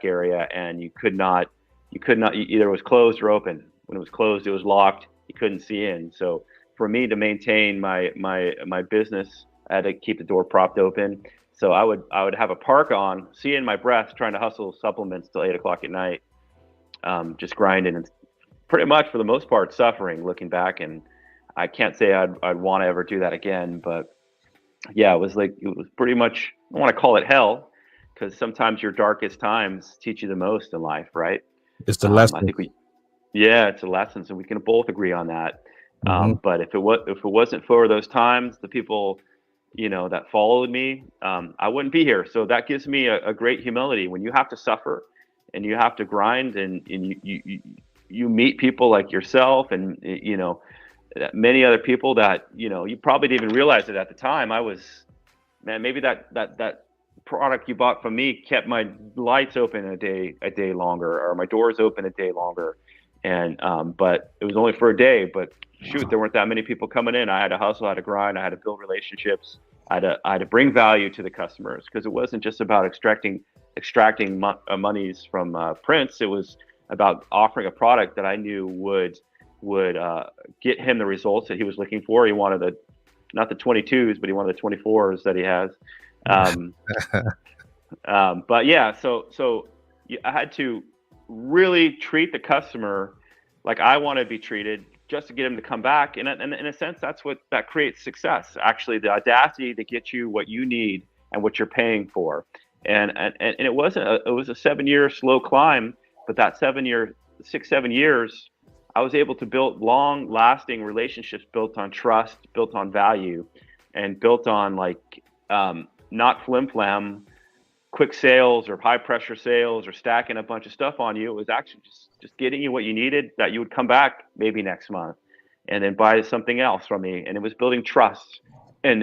area, and you could not either it was closed or open. When it was closed, it was locked. You couldn't see in. So for me to maintain my business, I had to keep the door propped open. So I would have a park on, see in my breath, trying to hustle supplements till 8 o'clock at night, just grinding and pretty much for the most part suffering. Looking back, and I can't say I'd want to ever do that again. But yeah, it was pretty much, I don't want to call it hell, because sometimes your darkest times teach you the most in life, right? It's the I lesson. think it's a lesson, so we can both agree on that. Mhm. But if it wasn't for those times, the people, that followed me, I wouldn't be here. So that gives me a great humility when you have to suffer and you have to grind, and you meet people like yourself and many other people that you probably didn't even realize it at the time. Maybe that product you bought from me kept my lights open a day longer, or my doors open a day longer. And but it was only for a day. But shoot, there weren't that many people coming in. I had to hustle, I had to grind, I had to build relationships, I had to bring value to the customers, because it wasn't just about extracting monies from Prince. It was about offering a product that I knew would get him the results that he was looking for. He wanted not the 22s, but he wanted the 24s that he has. But yeah, so I had to really treat the customer like I want to be treated, just to get him to come back. And in a sense, that creates success. Actually, the audacity to get you what you need and what you're paying for. And it was a 7-year slow climb, but that 7 years, I was able to build long-lasting relationships built on trust, built on value, and built on not flim-flam, quick sales or high-pressure sales or stacking a bunch of stuff on you. It was actually just getting you what you needed, that you would come back maybe next month and then buy something else from me. And it was building trust, and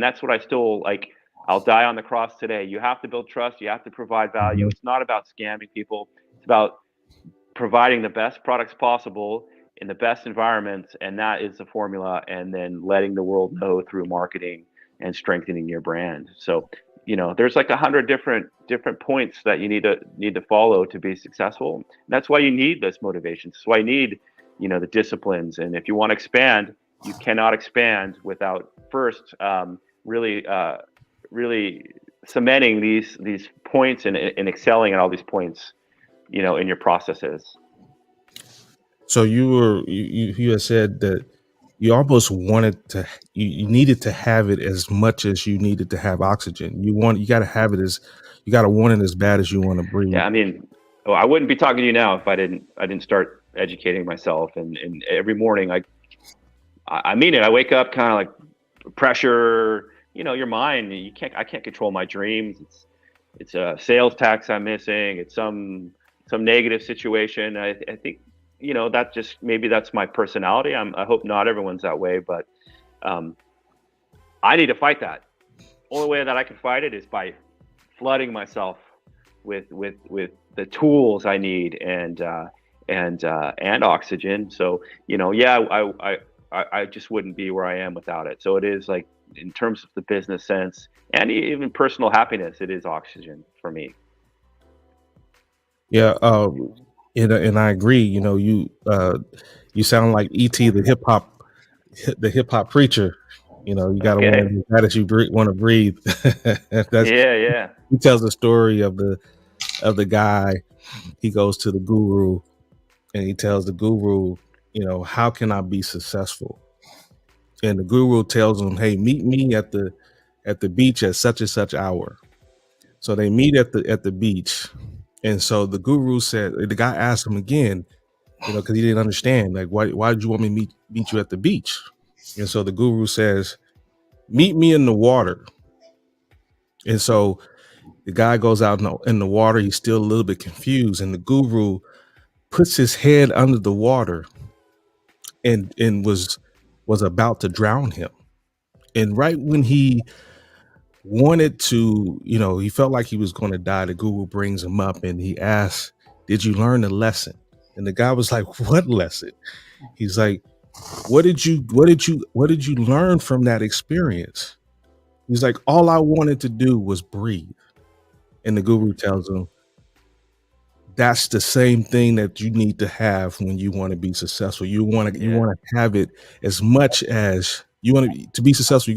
that's what I still like. I'll die on the cross today. You have to build trust. You have to provide value. Mhm. It's not about scamming people. It's about providing the best products possible in the best environments, and that is the formula. And then letting the world know through marketing and strengthening your brand. So, there's like 100 different points that you need to follow to be successful. And that's why you need this motivation. That's why you need, the disciplines. And if you want to expand, you cannot expand without first really cementing these points and excelling at all these points, in your processes. So you had said that you almost wanted to, you needed to have it as much as you needed to have oxygen. You got to have it you got to want it as bad as you want to breathe. Yeah, I mean, I wouldn't be talking to you now if I didn't start educating myself. And every morning I mean it. I wake up kind of like pressure. Your mind. I can't control my dreams. It's a sales tax I'm missing. It's some negative situation. I think that just, maybe that's my personality. I hope not everyone's that way, but I need to fight that. Only way that I can fight it is by flooding myself with the tools I need and oxygen. So I just wouldn't be where I am without it. So it is like in terms of the business sense and even personal happiness, it is oxygen for me. Yeah, and I agree. You sound like E.T. the hip hop preacher. You got to Okay. want that you want to breathe. That's Yeah. He tells the story of the guy. He goes to the guru and he tells the guru, how can I be successful? And the guru tells him, hey, meet me at the beach at such and such hour. So they meet at the beach. And so the guru said, the guy asked him again, because he didn't understand, like, why did you want me to meet you at the beach? And so the guru says, meet me in the water. And so the guy goes out in the water. He's still a little bit confused. And the guru puts his head under the water and was about to drown him. And right when he wanted to, he felt like he was going to die, the guru brings him up and he asks, did you learn a lesson? And the guy was like, what lesson? He's like, what did you learn from that experience? He's like, all I wanted to do was breathe. And the guru tells him, that's the same thing that you need to have when you want to be successful. You want to have it as much as you want to be successful.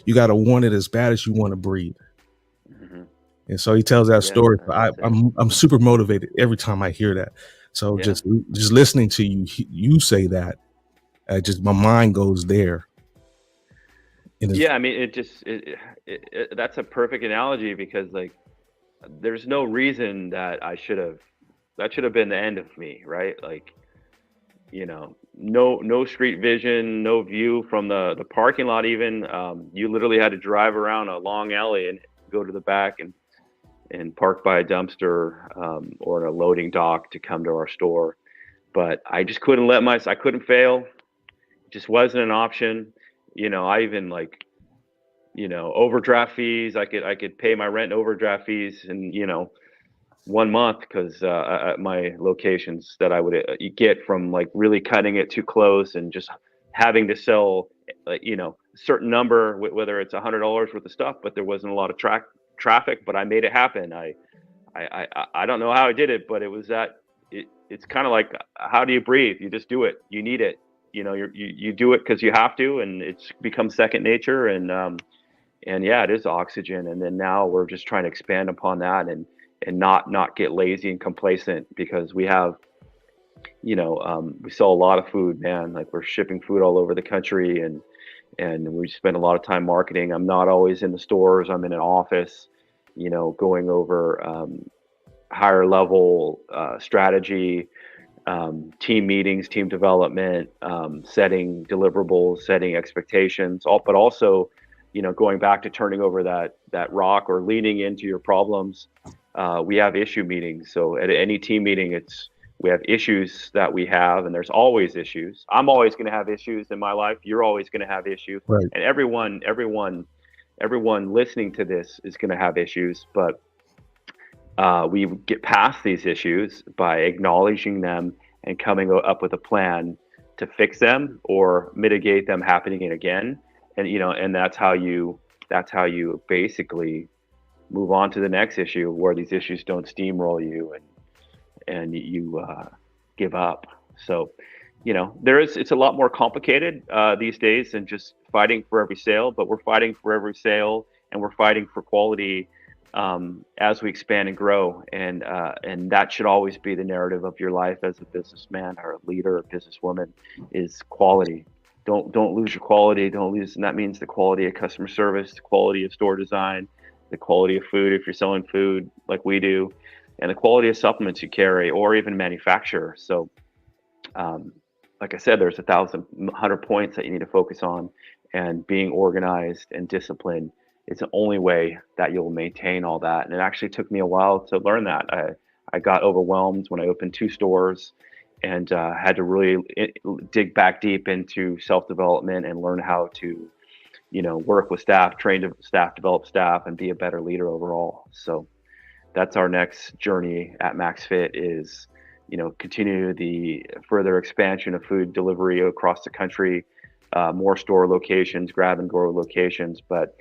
You gotta want it as bad as you want to breathe. Mm-hmm. And so he tells that story. I'm super motivated every time I hear that. So just listening to you say that, just my mind goes there. I mean, that's a perfect analogy because like, there's no reason that that should have been the end of me, right? Like, no street vision, no view from the parking lot even. You literally had to drive around a long alley and go to the back and park by a dumpster or a loading dock to come to our store. But I just couldn't I couldn't fail. It just wasn't an option. I even overdraft fees. I could pay my rent overdraft fees and 1 month because at my locations that I would get from like really cutting it too close and just having to sell a certain number, whether it's $100 worth of stuff, but there wasn't a lot of traffic, but I made it happen. I don't know how I did it, but it was it's kind of like, how do you breathe? You just do it. You need it. You do it because you have to, and it's become second nature. And yeah, it is oxygen. And then now we're just trying to expand upon that and not get lazy and complacent because we have, we sell a lot of food, man. Like we're shipping food all over the country and we spend a lot of time marketing. I'm not always in the stores. I'm in an office, going over higher level strategy, team meetings, team development, setting deliverables, setting expectations, but also, going back to turning over that rock or leaning into your problems. We have issue meetings. So at any team meeting, we have issues that we have, and there's always issues. I'm always going to have issues in my life. You're always going to have issues, right. And everyone listening to this is going to have issues. But we get past these issues by acknowledging them and coming up with a plan to fix them or mitigate them happening again. And that's how you basically move on to the next issue where these issues don't steamroll you and you give up. So, it's a lot more complicated these days than just fighting for every sale, but we're fighting for every sale and we're fighting for quality as we expand and grow. And that should always be the narrative of your life as a businessman or a leader or businesswoman is quality. Don't lose your quality. Don't lose. And that means the quality of customer service, the quality of store design, the quality of food if you're selling food like we do, and the quality of supplements you carry or even manufacture. So, like I said, there's 1,100 points that you need to focus on, and being organized and disciplined is the only way that you'll maintain all that. And it actually took me a while to learn that. I got overwhelmed when I opened 2 stores and had to really dig back deep into self-development and learn how to work with staff, train staff, develop staff, and be a better leader overall. So that's our next journey at MaxFit is, continue the further expansion of food delivery across the country, more store locations, grab and go locations. But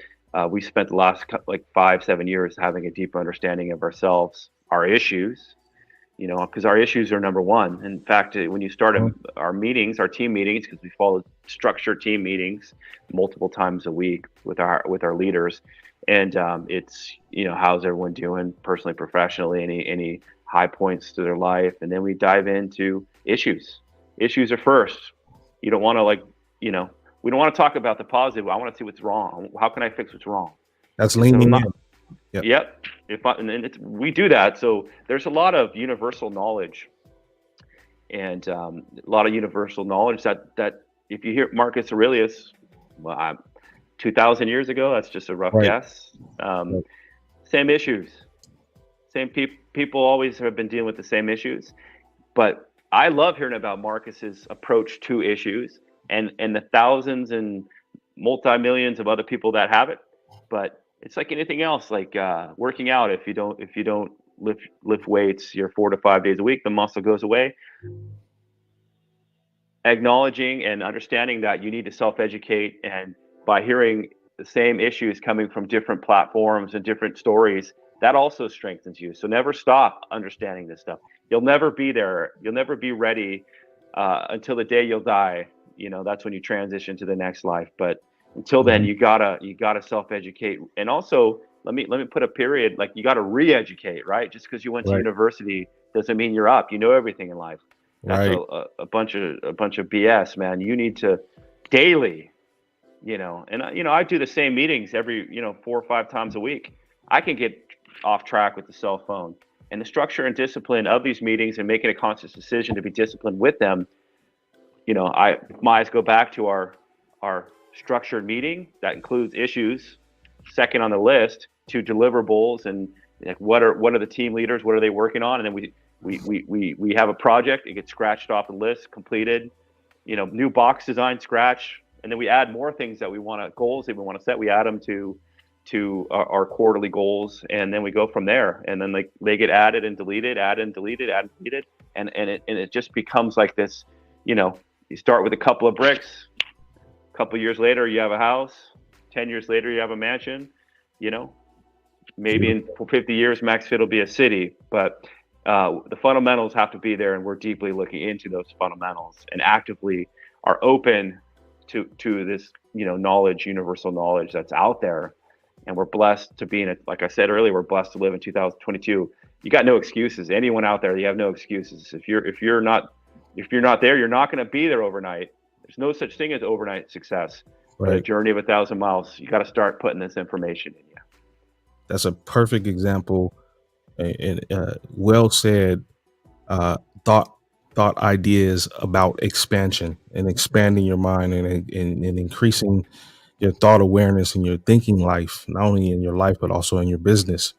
we spent the last like 5-7 years having a deeper understanding of ourselves, our issues, because our issues are number one. In fact, when you start our meetings, our team meetings, because we follow structured team meetings multiple times a week with our leaders, and it's how's everyone doing personally, professionally, any high points to their life, and then we dive into issues. Issues are first. You don't want to we don't want to talk about the positive. I want to see what's wrong. How can I fix what's wrong? That's leaning in. Yep. We do that. So there's a lot of universal knowledge, and a lot of universal knowledge that if you hear Marcus Aurelius, 2,000 years ago, that's just a rough guess. Same issues, same people always have been dealing with the same issues. But I love hearing about Marcus's approach to issues and the thousands and multi-millions of other people that have it. But it's like anything else, like working out. If you don't lift weights, 4 to 5 days a week, the muscle goes away. Acknowledging and understanding that you need to self-educate, and by hearing the same issues coming from different platforms and different stories, that also strengthens you. So never stop understanding this stuff. You'll never be there. You'll never be ready until the day you'll die. That's when you transition to the next life. But until then, you gotta self-educate. And also, let me put a period. Like, you gotta re-educate, right? Just because you went to university doesn't mean you're up. You know everything in life. That's a bunch of BS, man. You need to daily, and I do the same meetings every 4 or 5 times a week. I can get off track with the cell phone, and the structure and discipline of these meetings and making a conscious decision to be disciplined with them. My eyes go back to our structured meeting that includes issues, second on the list, to deliverables, and like what are the team leaders, what are they working on, and then we have a project, it gets scratched off the list, completed, new box design, scratch, and then we add more things that goals that we want to set, we add them to our quarterly goals, and then we go from there, and then they get added and deleted, and it just becomes like this. You start with a couple of bricks, a couple of years later you have a house, 10 years later you have a mansion, maybe in 50 years max fit will be a city. But the fundamentals have to be there, and we're deeply looking into those fundamentals and actively are open to this knowledge, universal knowledge that's out there. And we're blessed to be like I said earlier, we're blessed to live in 2022. You got no excuses. Anyone out there, you have no excuses. If you're not there, you're not going to be there overnight. There's no such thing as overnight success. But a journey of 1,000 miles. You got to start putting this information in you. That's a perfect example, and well said. Thought ideas about expansion and expanding your mind and increasing your thought awareness in your thinking life, not only in your life but also in your business.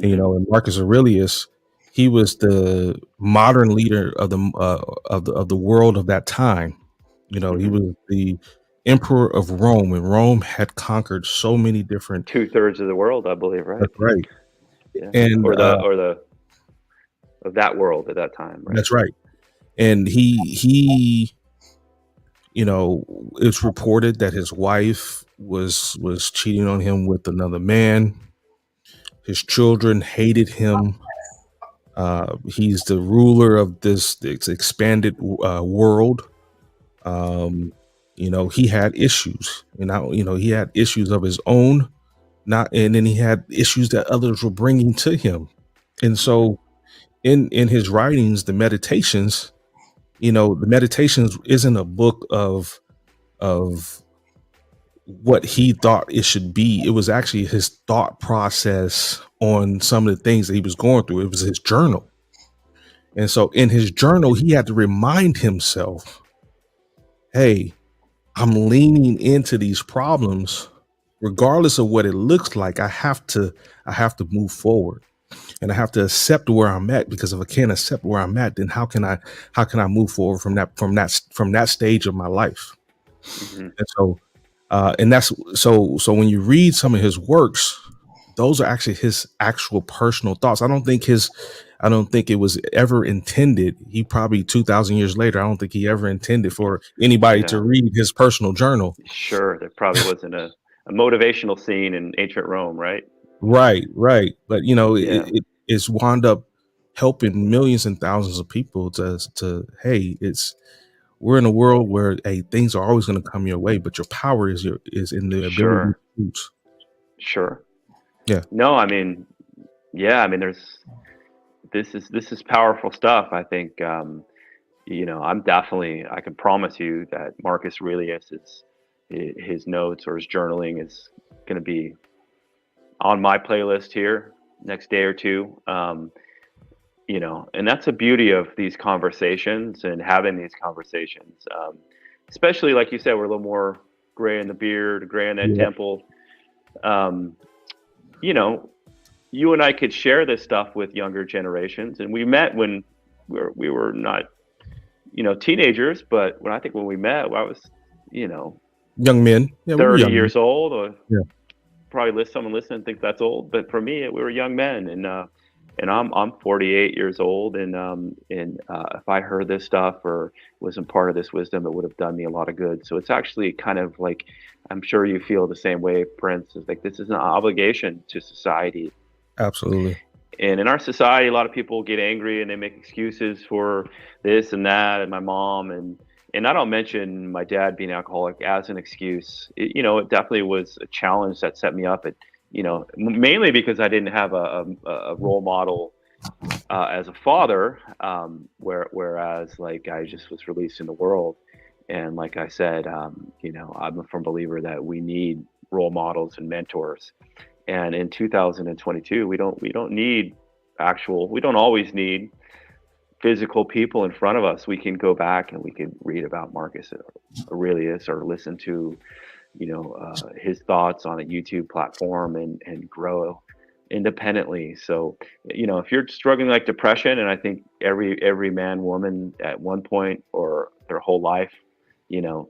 And, and Marcus Aurelius, he was the modern leader of the world of that time. He was the emperor of Rome, and Rome had conquered so many different 2/3 of the world, I believe, right? That's right. Yeah. And of that world at that time, right? That's right. And he it's reported that his wife was cheating on him with another man. His children hated him. He's the ruler of this expanded world. He had issues, he had issues of his own, and then he had issues that others were bringing to him. And so in his writings, the Meditations, the Meditations isn't a book of what he thought it should be. It was actually his thought process on some of the things that he was going through. It was his journal. And so in his journal, he had to remind himself, hey, I'm leaning into these problems, regardless of what it looks like. I have to move forward, and I have to accept where I'm at, because if I can't accept where I'm at, then how can I move forward from that stage of my life? Mm-hmm. And so, and that's so when you read some of his works, those are actually his actual personal thoughts. I don't think I don't think it was ever intended. He probably 2,000 years later, I don't think he ever intended for anybody to Yeah, read his personal journal. sure. There probably wasn't a motivational scene in ancient Rome, right? Right, right. But Yeah, it's wound up helping millions and thousands of people to hey, it's we're in a world where hey, things are always going to come your way, but your power is in the ability to sure, choose. sure. Yeah, No, I mean, yeah, I mean, this is powerful stuff. I think, I'm definitely. I can promise you that Marcus Aurelius is his notes or his journaling is going to be on my playlist here next day or two. And that's the beauty of these conversations and having these conversations. Especially like you said, we're a little more gray in the beard, gray in that yeah, temple. Um, you know, you and I could share this stuff with younger generations, and we met when we were not, teenagers, but when we met, I was, you know, young men. Yeah, we were 30 young men. years old, or Yeah, probably someone listening thinks that's old, but for me, we were young men, and I'm 48 years old, and if I heard this stuff or wasn't part of this wisdom, it would have done me a lot of good. So it's actually kind of like, I'm sure you feel the same way, Prince. Is like this is an obligation to society, absolutely. and in our society, a lot of people get angry and they make excuses for this and that, and my mom and I don't mention my dad being alcoholic as an excuse. It definitely was a challenge that set me up. Mainly because I didn't have a role model as a father, whereas like I just was released in the world, and like I said, I'm a firm believer that we need role models and mentors. And in 2022, we don't always need physical people in front of us. We can go back and we can read about Marcus Aurelius or listen to, his thoughts on a YouTube platform and grow independently. So, if you're struggling like depression, and I think every man, woman at one point or their whole life,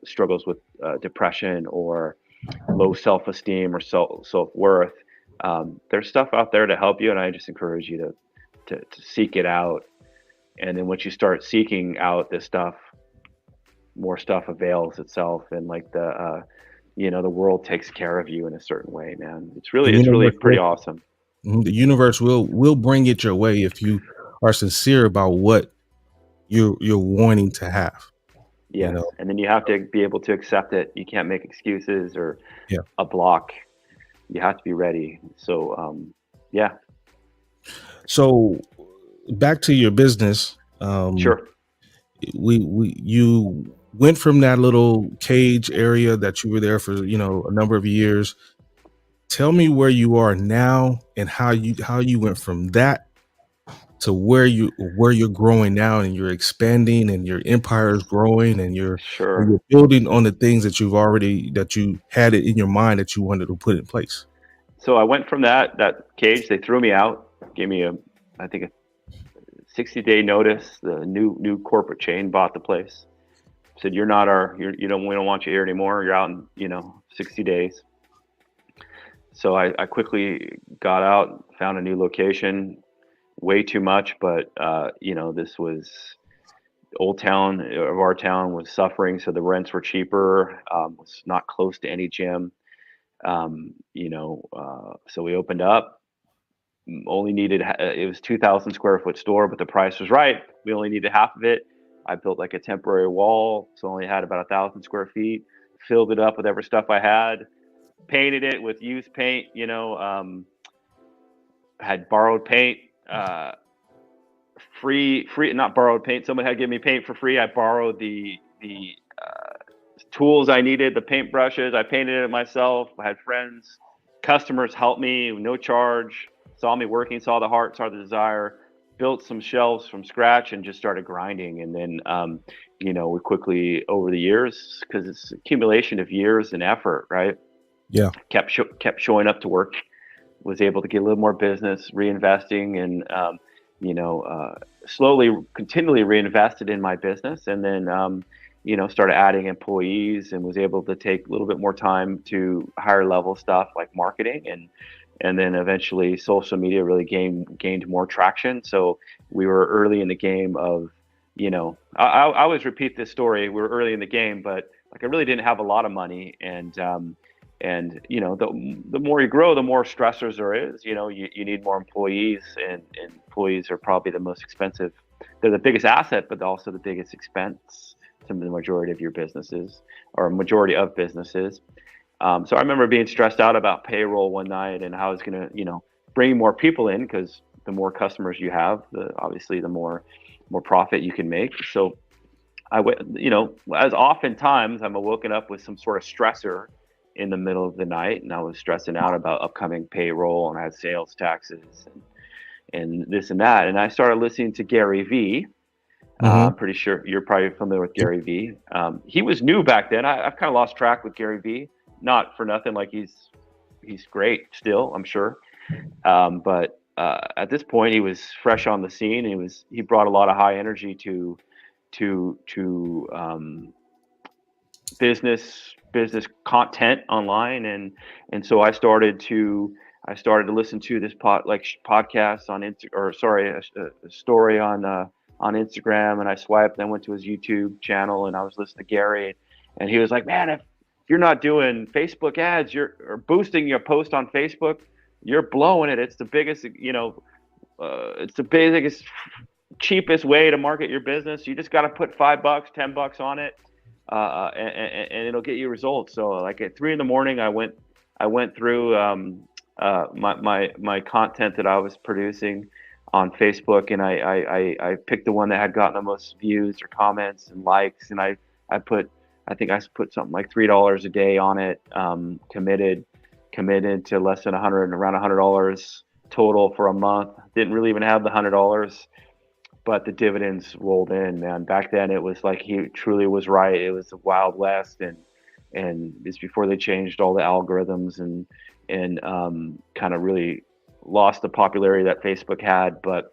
struggles with depression or low self-esteem or self-worth. There's stuff out there to help you, and I just encourage you to seek it out. And then once you start seeking out this stuff, more stuff avails itself, and like the world takes care of you in a certain way, man. It's The really universe pretty will, awesome. the universe will bring it your way if you are sincere about what you're wanting to have. You Yes, know, and then you have to be able to accept it. You can't make excuses or yeah. a block. You have to be ready. So, yeah, So back to your business. sure. We you went from that little cage area that you were there for a number of years. Tell me where you are now and how you went from that to where you're growing now, and you're expanding and your empire is growing, and you're and Sure. you're building on the things that you had it in your mind that you wanted to put in place. So I went from that cage. They threw me out, gave me I think a 60-day notice. The new corporate chain bought the place. Said you're not we don't want you here anymore. You're out in 60 days. So I quickly got out, found a new location. Way too much, but this was Old Town of our town was suffering, so the rents were cheaper. Was not close to any gym. So we opened up. Only needed it was 2,000 square foot store, but the price was right. We only needed half of it. I built like a temporary wall, so only had about 1,000 square feet. Filled it up with every stuff I had. Painted it with used paint. Had borrowed paint. Free, not borrowed paint. Someone had given me paint for free. I borrowed the tools I needed, the paint brushes. I painted it myself. I had friends, customers help me, no charge. Saw me working, saw the heart, saw the desire. Built some shelves from scratch and just started grinding. And then, we quickly over the years, because it's accumulation of years and effort, right? Yeah. Kept showing up to work. Was able to get a little more business, reinvesting, and slowly, continually reinvested in my business, and then started adding employees, and was able to take a little bit more time to higher level stuff like marketing, and then eventually social media really gained more traction. So we were early in the game of, I always repeat this story. We were early in the game, but like I really didn't have a lot of money, and the more you grow, the more stressors there is. You need more employees, and employees are probably the most expensive. They're the biggest asset, but also the biggest expense to the majority of your businesses, or majority of businesses. So I remember being stressed out about payroll one night and how I was going to, bring more people in, because the more customers you have, obviously the more profit you can make. So I went, as oftentimes I'm woken up with some sort of stressor in the middle of the night, and I was stressing out about upcoming payroll, and I had sales taxes and this and that. And I started listening to Gary Vee. I'm pretty sure you're probably familiar with Gary Vee. He was new back then. I've kind of lost track with Gary Vee. Not for nothing, like he's great still, I'm sure. But at this point, he was fresh on the scene. He brought a lot of high energy to business content online, and so I started to listen to this podcast on a story on Instagram, and I swiped, then went to his YouTube channel, and I was listening to Gary, and he was like, man, if you're not doing Facebook ads, or boosting your post on Facebook, you're blowing it. It's the biggest, cheapest way to market your business. You just got to put $5, $10 on it, and it'll get you results. So like at 3 a.m, I went through my content that I was producing on Facebook, and I picked the one that had gotten the most views or comments and likes, and I think I put something like $3 a day on it, committed to less than around $100 total for a month. Didn't really even have the $100, but the dividends rolled in, man. Back then it was like, he truly was right. It was the Wild West, and it's before they changed all the algorithms and kind of really lost the popularity that Facebook had, but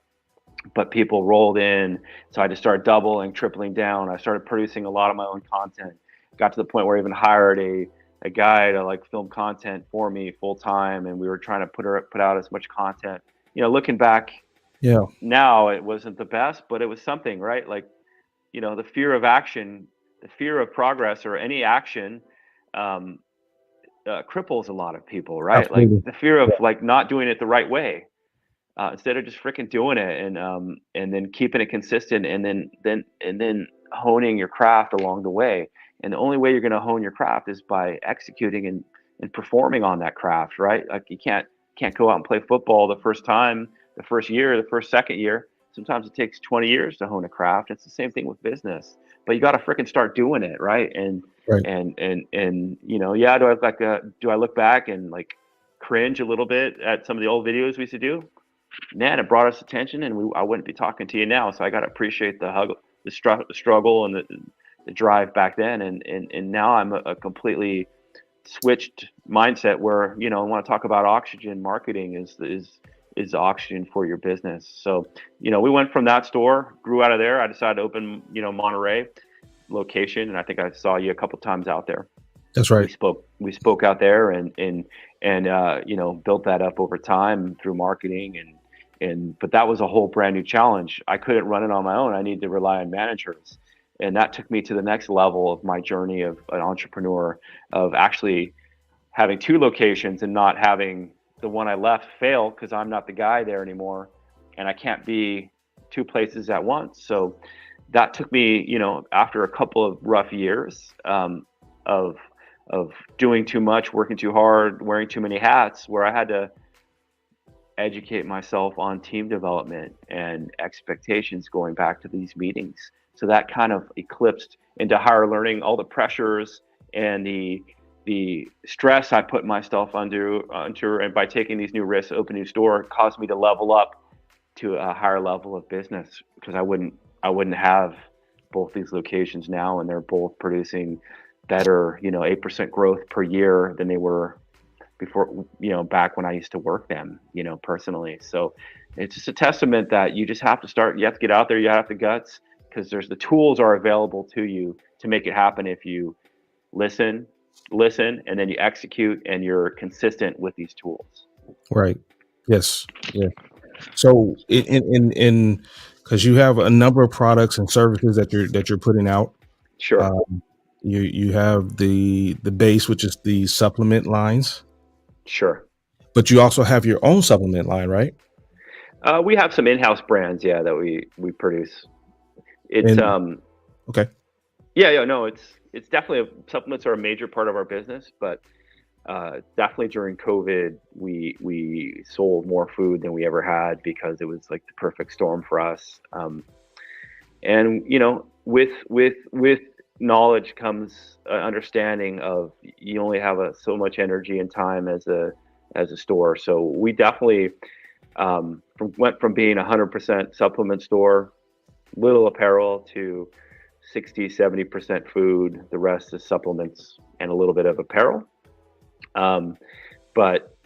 people rolled in. So I just started doubling, tripling down. I started producing a lot of my own content. Got to the point where I even hired a guy to like film content for me full time, and we were trying to put out as much content. Looking back, now it wasn't the best, but it was something, right? Like, the fear of action, the fear of progress, or any action, cripples a lot of people, right? Absolutely. Like the fear of like not doing it the right way, instead of just freaking doing it, and then keeping it consistent, and then honing your craft along the way. And the only way you're going to hone your craft is by executing and performing on that craft, right? Like you can't go out and play football the first time, the first year, the first second year. Sometimes it takes 20 years to hone a craft. It's the same thing with business, but you got to freaking start doing it, right? And yeah, do I look back and like cringe a little bit at some of the old videos we used to do? Man, it brought us attention, and I wouldn't be talking to you now. So I got to appreciate the struggle, and the drive back then, and now I'm a completely switched mindset where I want to talk about oxygen. Marketing is oxygen for your business. So we went from that store, grew out of there. I decided to open Monterey location, and I think I saw you a couple times out there. That's right. We spoke out there, and built that up over time through marketing, but that was a whole brand new challenge. I couldn't run it on my own. I needed to rely on managers. And that took me to the next level of my journey of an entrepreneur, of actually having 2 locations and not having the one I left fail because I'm not the guy there anymore, and I can't be 2 places at once. So that took me, after a couple of rough years of doing too much, working too hard, wearing too many hats, where I had to educate myself on team development and expectations going back to these meetings. So that kind of eclipsed into higher learning, all the pressures and the stress I put myself under, and by taking these new risks, open new store, caused me to level up to a higher level of business, because I wouldn't have both these locations now, and they're both producing better, 8% growth per year than they were before, back when I used to work them, personally. So it's just a testament that you just have to start. You have to get out there. You have the guts, because the tools are available to you to make it happen if you listen, and then you execute, and you're consistent with these tools. Right. Yes. Yeah. So in because you have a number of products and services that you're putting out. Sure. Um, you have the base, which is the supplement lines, Sure. but you also have your own supplement line, right? We have some in-house brands, yeah, that we produce. It's And okay. yeah, no, it's definitely supplements are a major part of our business, but definitely during COVID, we sold more food than we ever had because it was like the perfect storm for us. And with knowledge comes understanding of you only have so much energy and time as a store. So we definitely went from being 100% supplement store, little apparel, to 60-70% food. The rest is supplements and a little bit of apparel. But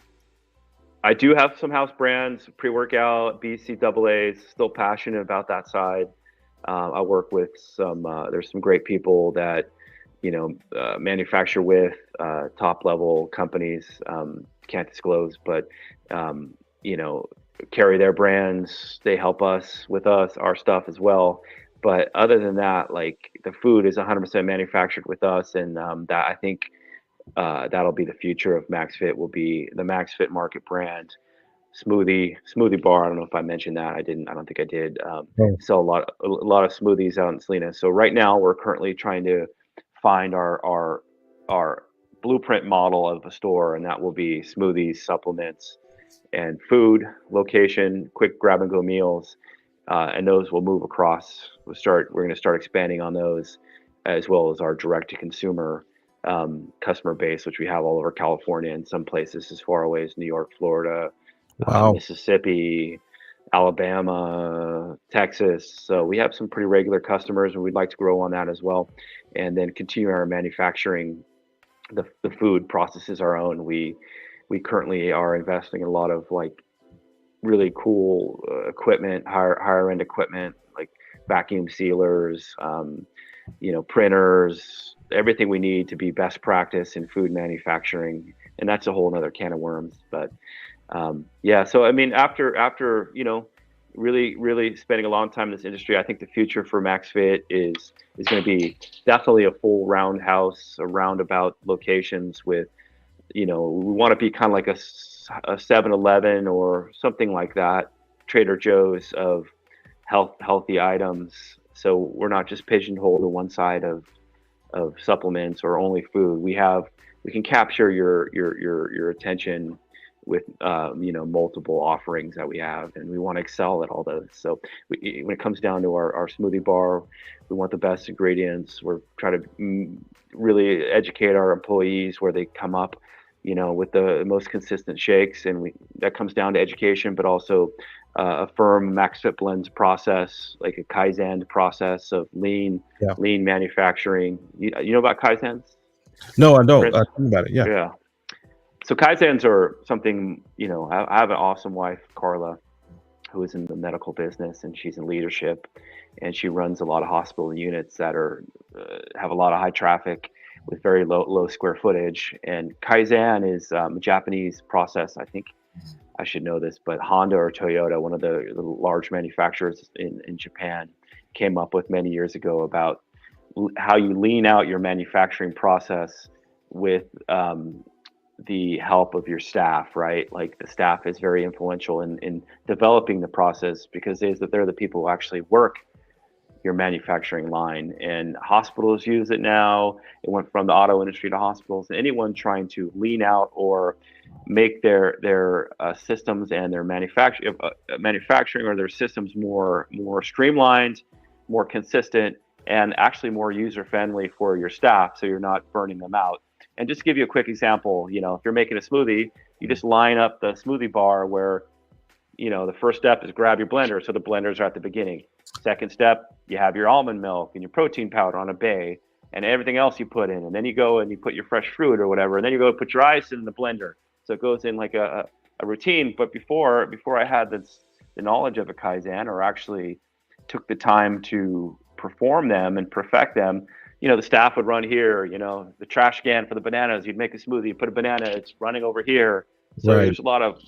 I do have some house brands, pre-workout, BCAAs, still passionate about that side. I work with there's some great people that, manufacture with top level companies, can't disclose, but, you know, carry their brands. They help us with our stuff as well. But other than that, like the food is 100% manufactured with us. And that I think that'll be the future of MaxFit, will be the MaxFit Market brand. Smoothie bar. I don't know if I mentioned that. I didn't. I don't think I did. Oh, Sell a lot of smoothies out in Salinas. So right now we're currently trying to find our blueprint model of a store, and that will be smoothies, supplements, and food location, quick grab and go meals, and those will move across. We're going to start expanding on those, as well as our direct to consumer customer base, which we have all over California and some places as far away as New York, Florida, wow. Mississippi, Alabama, Texas. So we have some pretty regular customers, and we'd like to grow on that as well, and then continue our manufacturing. The food processes our own. We currently are investing in a lot of like really cool equipment, higher end equipment, like vacuum sealers, printers, everything we need to be best practice in food manufacturing. And that's a whole nother can of worms. But yeah, so I mean, after really spending a long time in this industry, I think the future for MaxFit is going to be definitely a full roundhouse, a roundabout locations with, we want to be kind of like a 7-Eleven or something like that, Trader Joe's of healthy items. So we're not just pigeonholed to one side of supplements or only food. We can capture your attention with multiple offerings that we have, and we want to excel at all those. So when it comes down to our smoothie bar, we want the best ingredients. We're trying to really educate our employees where they come up, with the most consistent shakes, and that comes down to education, but also a firm MaxFit blends process, like a Kaizen process of lean Yeah. manufacturing. You know about Kaizens? No, I don't. Chris? Think about it. Yeah. Yeah. So Kaizens are something, I have an awesome wife, Carla, who is in the medical business, and she's in leadership, and she runs a lot of hospital units that have a lot of high traffic with very low square footage. And Kaizen is a Japanese process. I think I should know this, but Honda or Toyota, one of the large manufacturers in Japan, came up with many years ago about how you lean out your manufacturing process with the help of your staff, right? Like the staff is very influential in developing the process, because they're the people who actually work your manufacturing line. And hospitals use it now. It went from the auto industry to hospitals. And anyone trying to lean out or make their systems and their manufacturing or their systems more streamlined, more consistent, and actually more user friendly for your staff, so you're not burning them out. And just to give you a quick example, if you're making a smoothie, you just line up the smoothie bar where, the first step is grab your blender. So the blenders are at the beginning. Second step, you have your almond milk and your protein powder on a bay and everything else you put in. And then you go and you put your fresh fruit or whatever. And then you go put your ice in the blender. So it goes in like a routine. But before I had the knowledge of a Kaizen, or actually took the time to perform them and perfect them, the staff would run here, the trash can for the bananas. You'd make a smoothie, you put a banana, it's running over here. So Right. there's a lot of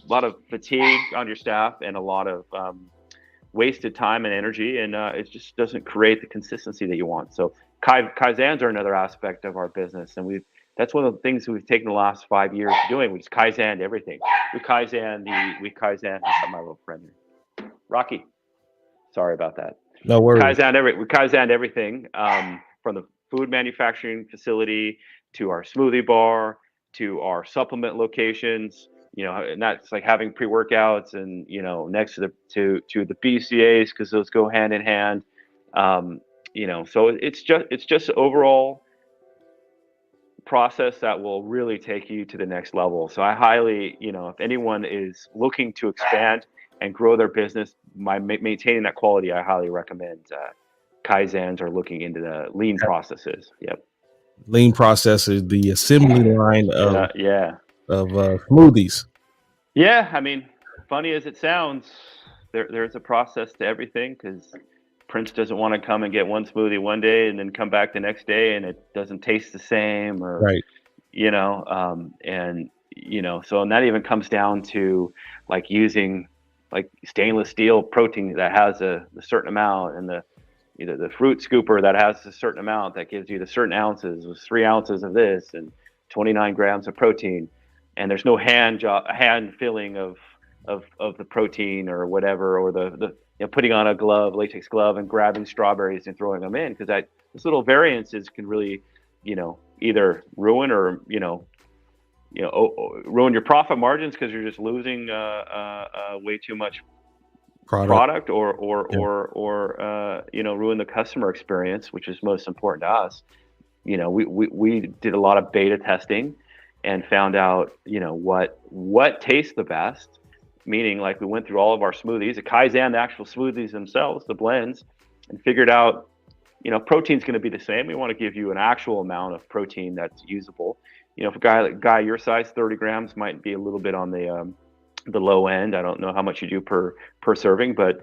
fatigue on your staff and a lot of wasted time and energy, and it just doesn't create the consistency that you want. So kaizens are another aspect of our business, and that's one of the things we've taken the last 5 years doing. We just kaizen everything. We kaizen my little friend here. Rocky. Sorry about that. No worries. We kaizen everything from the food manufacturing facility to our smoothie bar to our supplement locations. And that's like having pre-workouts and next to the BCAs, because those go hand in hand. So it's just overall process that will really take you to the next level. So I highly, if anyone is looking to expand and grow their business by maintaining that quality, I highly recommend kaizens or looking into the lean processes. Yep. Lean process is the assembly line of smoothies. Yeah, I mean, funny as it sounds, there's a process to everything, because Prince doesn't want to come and get one smoothie one day and then come back the next day and it doesn't taste the same, or right. So that even comes down to like using like stainless steel protein that has a certain amount, and the fruit scooper that has a certain amount that gives you the certain ounces, with 3 ounces of this and 29 grams of protein, and there's no hand filling of the protein or whatever, or the putting on a latex glove and grabbing strawberries and throwing them in, because those little variances can really either ruin or ruin your profit margins, because you're just losing way too much product or ruin the customer experience, which is most important to us. We did a lot of beta testing and found out what tastes the best, meaning like we went through all of our smoothies, the kaizen, the actual smoothies themselves, the blends, and figured out protein's going to be the same. We want to give you an actual amount of protein that's usable. If a guy your size, 30 grams might be a little bit on the low end. I don't know how much you do per serving, but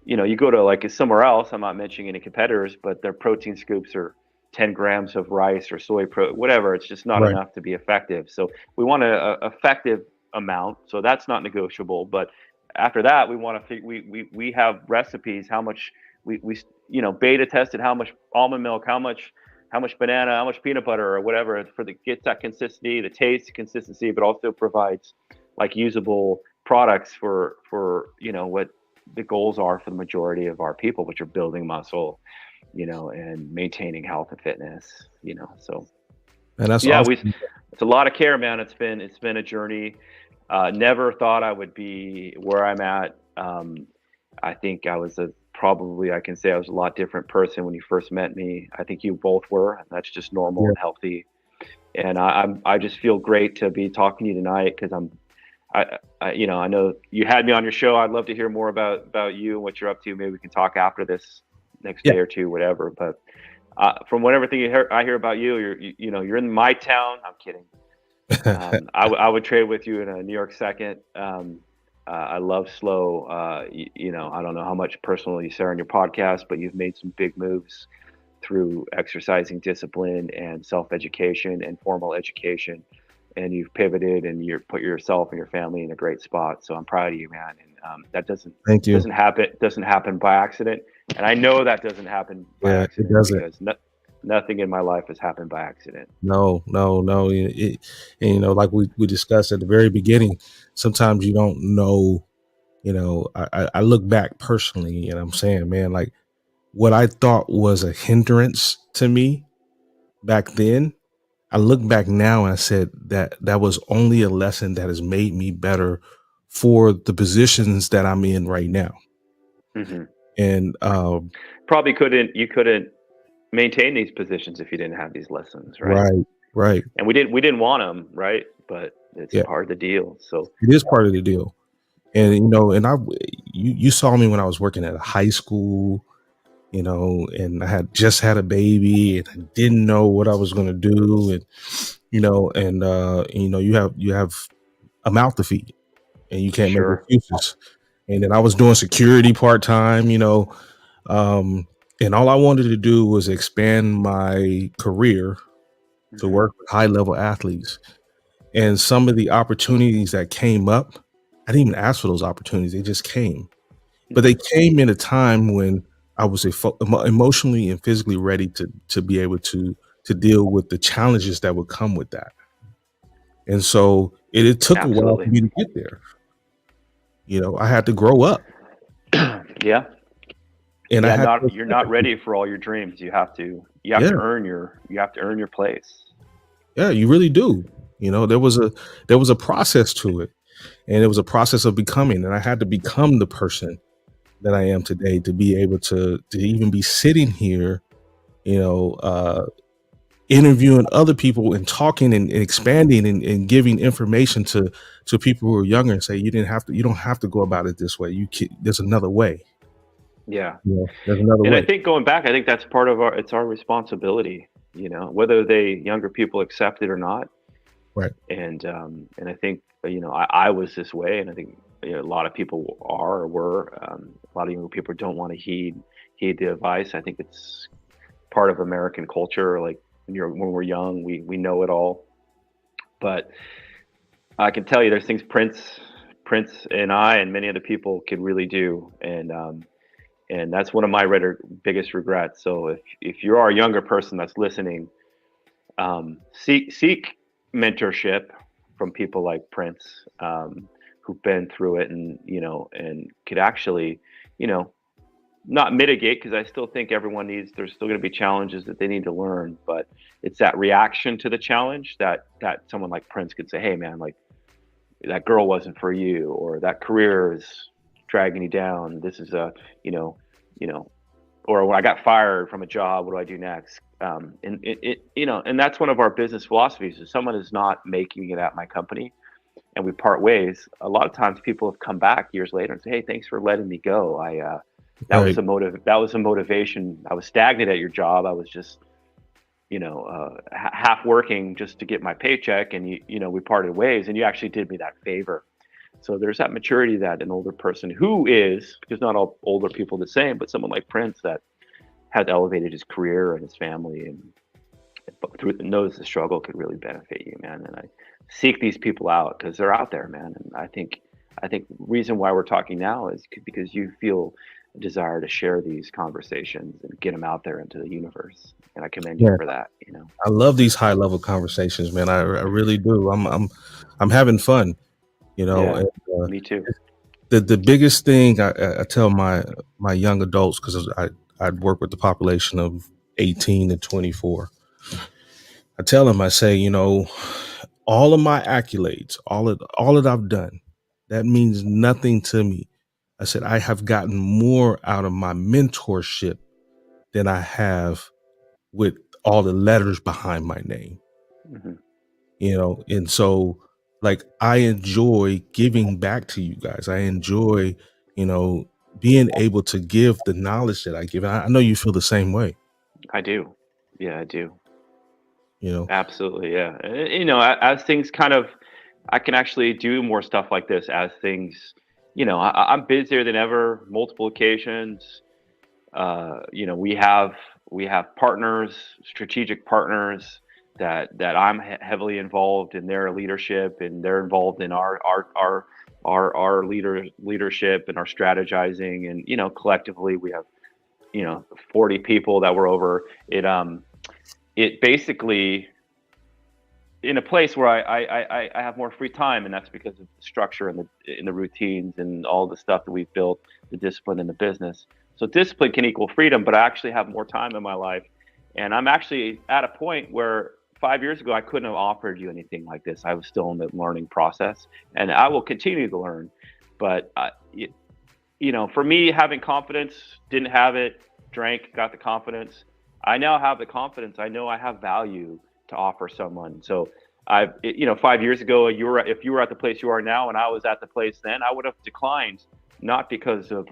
you go to like somewhere else, I'm not mentioning any competitors, but their protein scoops are 10 grams of rice or soy whatever. It's just not enough to be effective. So we want a effective amount, so that's not negotiable. But after that, we want to we have recipes, how much we beta tested, how much almond milk, how much banana, how much peanut butter or whatever, gets that consistency, the taste, consistency, but also provides like usable products for what the goals are for the majority of our people, which are building muscle, and maintaining health and fitness, so. And that's awesome. It's a lot of care, man. It's been a journey. Never thought I would be where I'm at. I think I was I can say I was a lot different person when you first met me. I think you both were, and that's just normal and healthy. And I just feel great to be talking to you tonight, because I know you had me on your show. I'd love to hear more about you and what you're up to. Maybe we can talk after this next day or two, whatever. But from everything I hear about you, you're in my town. I'm kidding. I would trade with you in a New York second. I love Slow. I don't know how much personally you share on your podcast, but you've made some big moves through exercising discipline and self-education and formal education, and you've pivoted and you've put yourself and your family in a great spot. So I'm proud of you, man. And that doesn't happen by accident. And I know that doesn't happen by accident. It doesn't. Because nothing in my life has happened by accident. No. Like we discussed at the very beginning, sometimes you don't know, I look back personally and I'm saying, man, like what I thought was a hindrance to me back then, I look back now and I said that was only a lesson that has made me better for the positions that I'm in right now. Mm-hmm. And you couldn't maintain these positions if you didn't have these lessons, right? Right. And we didn't want them, right? But it's part of the deal. So it is part of the deal. And you saw me when I was working at a high school, and I had just had a baby and I didn't know what I was going to do, and you have a mouth to feed, and you can't make excuses. And then I was doing security part-time, and all I wanted to do was expand my career to work with high-level athletes. And some of the opportunities that came up, I didn't even ask for those opportunities. They just came. But they came in a time when I was emotionally and physically ready to be able to deal with the challenges that would come with that. And so it took a while for me to get there. You know, I had to grow up. Yeah. And you're not ready for all your dreams. You have to earn your place. Yeah, you really do. You know, there was a process to it, and it was a process of becoming, and I had to become the person that I am today to be able to even be sitting here, you know, interviewing other people and talking and expanding and giving information to people who are younger and say you don't have to go about it this way. There's another way. Yeah. There's another way. And I think going back, I think that's part of our responsibility, you know, whether younger people accept it or not. Right. And I think, you know, I was this way, and I think, you know, a lot of people are or were. A lot of younger people don't want to heed the advice. I think it's part of American culture. Like when we're young, we know it all. But I can tell you, there's things Prince and I and many other people could really do, and that's one of my biggest regrets. So if you are a younger person that's listening, seek mentorship from people like Prince, who've been through it, and you know, and could actually, you know, not mitigate, because I still think there's still going to be challenges that they need to learn, but it's that reaction to the challenge that someone like Prince could say, hey man, like that girl wasn't for you, or that career is dragging you down. This is you know, or when I got fired from a job, what do I do next? And you know, and that's one of our business philosophies. If someone is not making it at my company and we part ways, a lot of times people have come back years later and say, hey, thanks for letting me go. That was a motivation. I was stagnant at your job. I was just, you know, half working just to get my paycheck, and you know, we parted ways, and you actually did me that favor. So there's that maturity that an older person who is, because not all older people are the same, but someone like Prince that has elevated his career and his family, and knows the struggle could really benefit you, man. And I seek these people out because they're out there, man. And I think the reason why we're talking now is because you feel a desire to share these conversations and get them out there into the universe. And I commend you for that. You know, I love these high level conversations, man. I really do. I'm having fun. You know, yeah, and, me too. The biggest thing I tell my young adults, because I'd work with the population of 18 to 24. I tell them, I say, you know, all of my accolades, all that I've done, that means nothing to me. I said, I have gotten more out of my mentorship than I have with all the letters behind my name. Mm-hmm. You know, and so like I enjoy giving back to you guys. I enjoy, you know, being able to give the knowledge that I give. And I know you feel the same way. I do. Yeah, I do. You know, absolutely. Yeah. You know, as things kind of, I can actually do more stuff like this as things, you know, I'm busier than ever, multiple occasions. You know, we have partners, strategic partners that I'm heavily involved in their leadership, and they're involved in our leadership and our strategizing. And, you know, collectively we have, you know, 40 people that we're over it. It basically in a place where I have more free time, and that's because of the structure and the routines and all the stuff that we've built, the discipline in the business. So discipline can equal freedom, but I actually have more time in my life. And I'm actually at a point where 5 years ago, I couldn't have offered you anything like this. I was still in the learning process, and I will continue to learn. But, you know, for me, having confidence, didn't have it, drank, got the confidence. I now have the confidence. I know I have value to offer someone. So you know, 5 years ago, if you were at the place you are now, and I was at the place then, I would have declined, not because of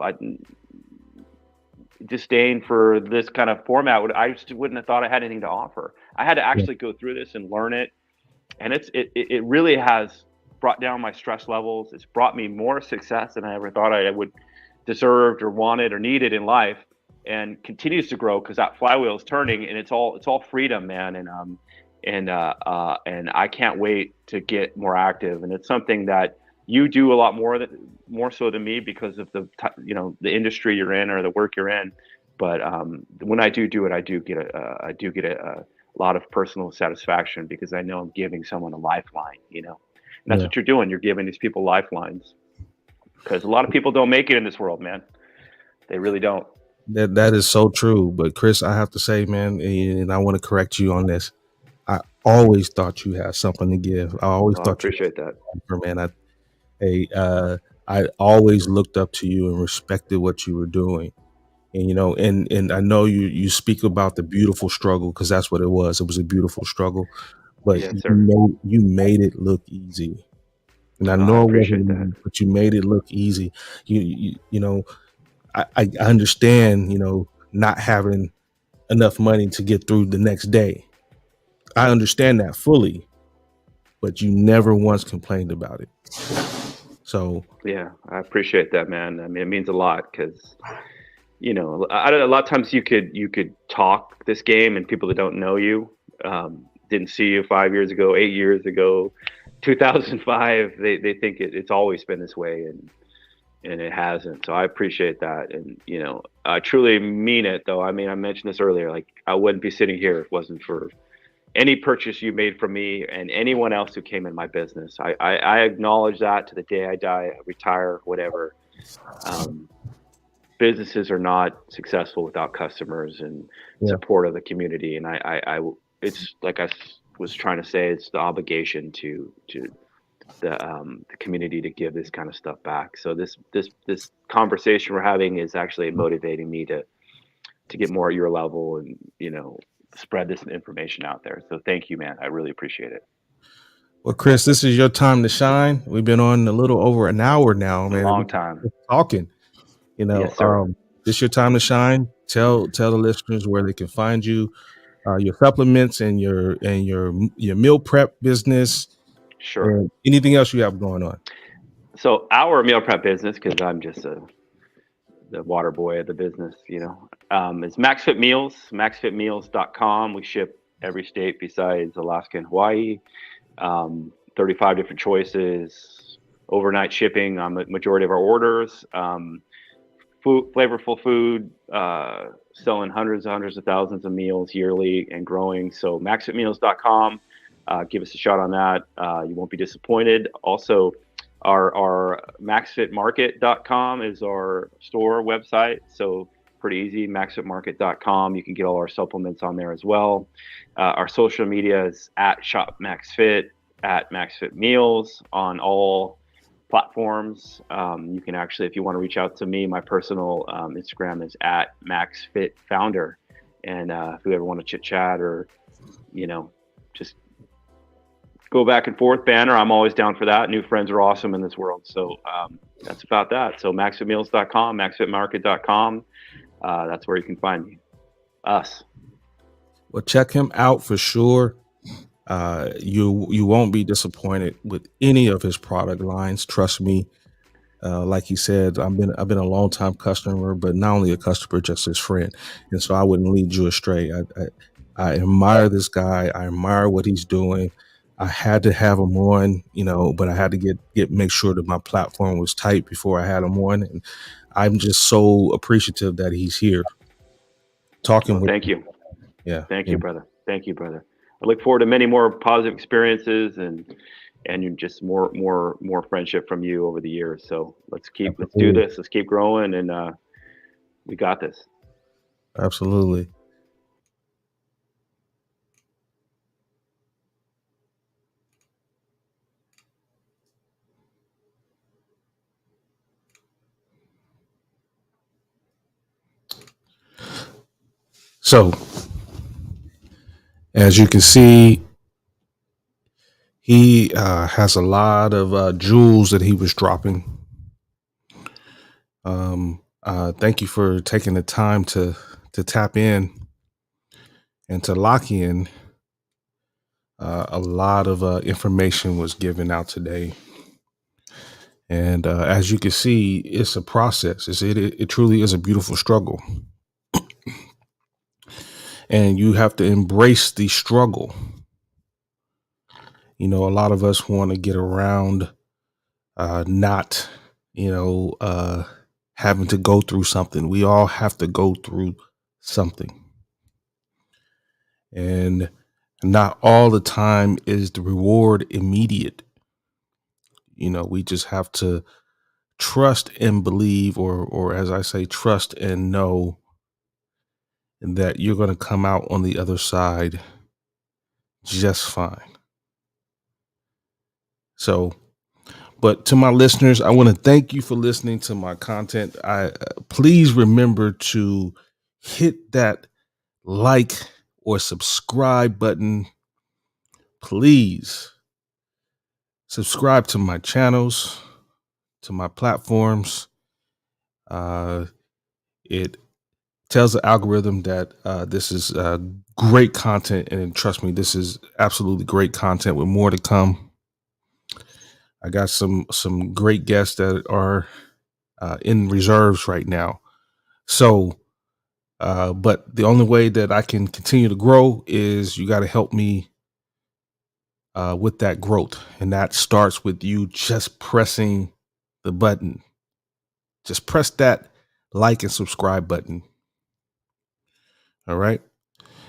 disdain for this kind of format. I just wouldn't have thought I had anything to offer. I had to actually go through this and learn it. And it really has brought down my stress levels. It's brought me more success than I ever thought I would deserved or wanted or needed in life, and continues to grow because that flywheel is turning, and it's all freedom, man. and I can't wait to get more active. And it's something that you do a lot more so than me because of the industry you're in or the work you're in. But when I do it, I do get a lot of personal satisfaction because I know I'm giving someone a lifeline. And that's Yeah. what you're doing. You're giving these people lifelines because a lot of people don't make it in this world, man. They really don't. That is so true. But Chris, I have to say, man, and I want to correct you on this. I always thought you had something to give. I always I thought you appreciate that. were, man. I always looked up to you and respected what you were doing. And and I know you speak about the beautiful struggle because that's what it was. It was a beautiful struggle, but Yes, sir. you made it look easy. And I I know it appreciate wasn't that. easy, but you made it look easy. I understand, not having enough money to get through the next day. I understand that fully, but you never once complained about it. So Yeah, I appreciate that, man. I mean, it means a lot because a lot of times you could talk this game and people that don't know you, didn't see you 5 years ago, 8 years ago, 2005. They think it's always been this way, and it hasn't. So I appreciate that, and I truly mean it. Though I mean, I mentioned this earlier. Like I wouldn't be sitting here if it wasn't for any purchase you made from me and anyone else who came in my business. I acknowledge that to the day I die, retire, whatever. Um, Businesses are not successful without customers and yeah, support of the community. And it's like was trying to say, it's the obligation to the community to give this kind of stuff back. So this conversation we're having is actually motivating me to get more at your level and spread this information out there. So thank you, man. I really appreciate it. well, Chris, this is your time to shine. We've been on a little over an hour now, It's a man. long time. Talking. Yes, sir. This your time to shine. Tell the listeners where they can find you, your supplements and your meal prep business, Sure. and anything else you have going on. So our meal prep business, because I'm just the water boy of the business, is MaxFit Meals, maxfitmeals.com. We ship every state besides Alaska and Hawaii. 35 different choices, overnight shipping on the majority of our orders. Flavorful food, selling hundreds of thousands of meals yearly and growing. So maxfitmeals.com. Give us a shot on that. You won't be disappointed. Also, our maxfitmarket.com is our store website. So pretty easy, maxfitmarket.com. You can get all our supplements on there as well. Our social media is at ShopMaxFit, at MaxFitMeals on all platforms. You can actually, if you want to reach out to me, my personal Instagram is at MaxFitFounder. And if you ever want to chit chat or, just go back and forth banner, I'm always down for that. New friends are awesome in this world. So that's about that. So maxfitmeals.com, maxfitmarket.com. That's where you can find us. Well, check him out for sure. You won't be disappointed with any of his product lines. Trust me. Like he said, I've been a long time customer, but not only a customer, just his friend. And so I wouldn't lead you astray. I admire this guy. I admire what he's doing. I had to have him on, but I had to make sure that my platform was tight before I had him on. And I'm just so appreciative that he's here talking with. Thank you. Yeah. Thank you, brother. Thank you, brother. I look forward to many more positive experiences and just more friendship from you over the years. So let's do this. Let's keep growing, and we got this. Absolutely. So, as you can see, he has a lot of jewels that he was dropping. Thank you for taking the time to tap in and to lock in. A lot of information was given out today. And as you can see, it's a process. It truly is a beautiful struggle. And you have to embrace the struggle. A lot of us want to get around not, having to go through something. We all have to go through something. And not all the time is the reward immediate. We just have to trust and believe, or as I say, trust and know that you're going to come out on the other side just fine. So, but to my listeners, I want to thank you for listening to my content. Please remember to hit that like or subscribe button. Please subscribe to my channels, to my platforms. It tells the algorithm that this is great content, and trust me, this is absolutely great content with more to come. I got some great guests that are in reserves right now. So, but the only way that I can continue to grow is you got to help me with that growth, and that starts with you just pressing the button. Just press that like and subscribe button. All right.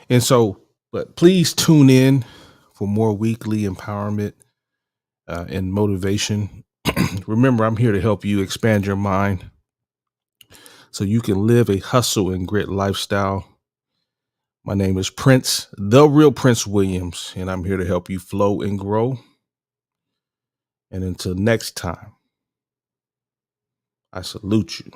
And so, but please tune in for more weekly empowerment and motivation. Remember, I'm here to help you expand your mind so you can live a hustle and grit lifestyle. My name is Prince, the real Prince Williams, and I'm here to help you flow and grow. And until next time, I salute you.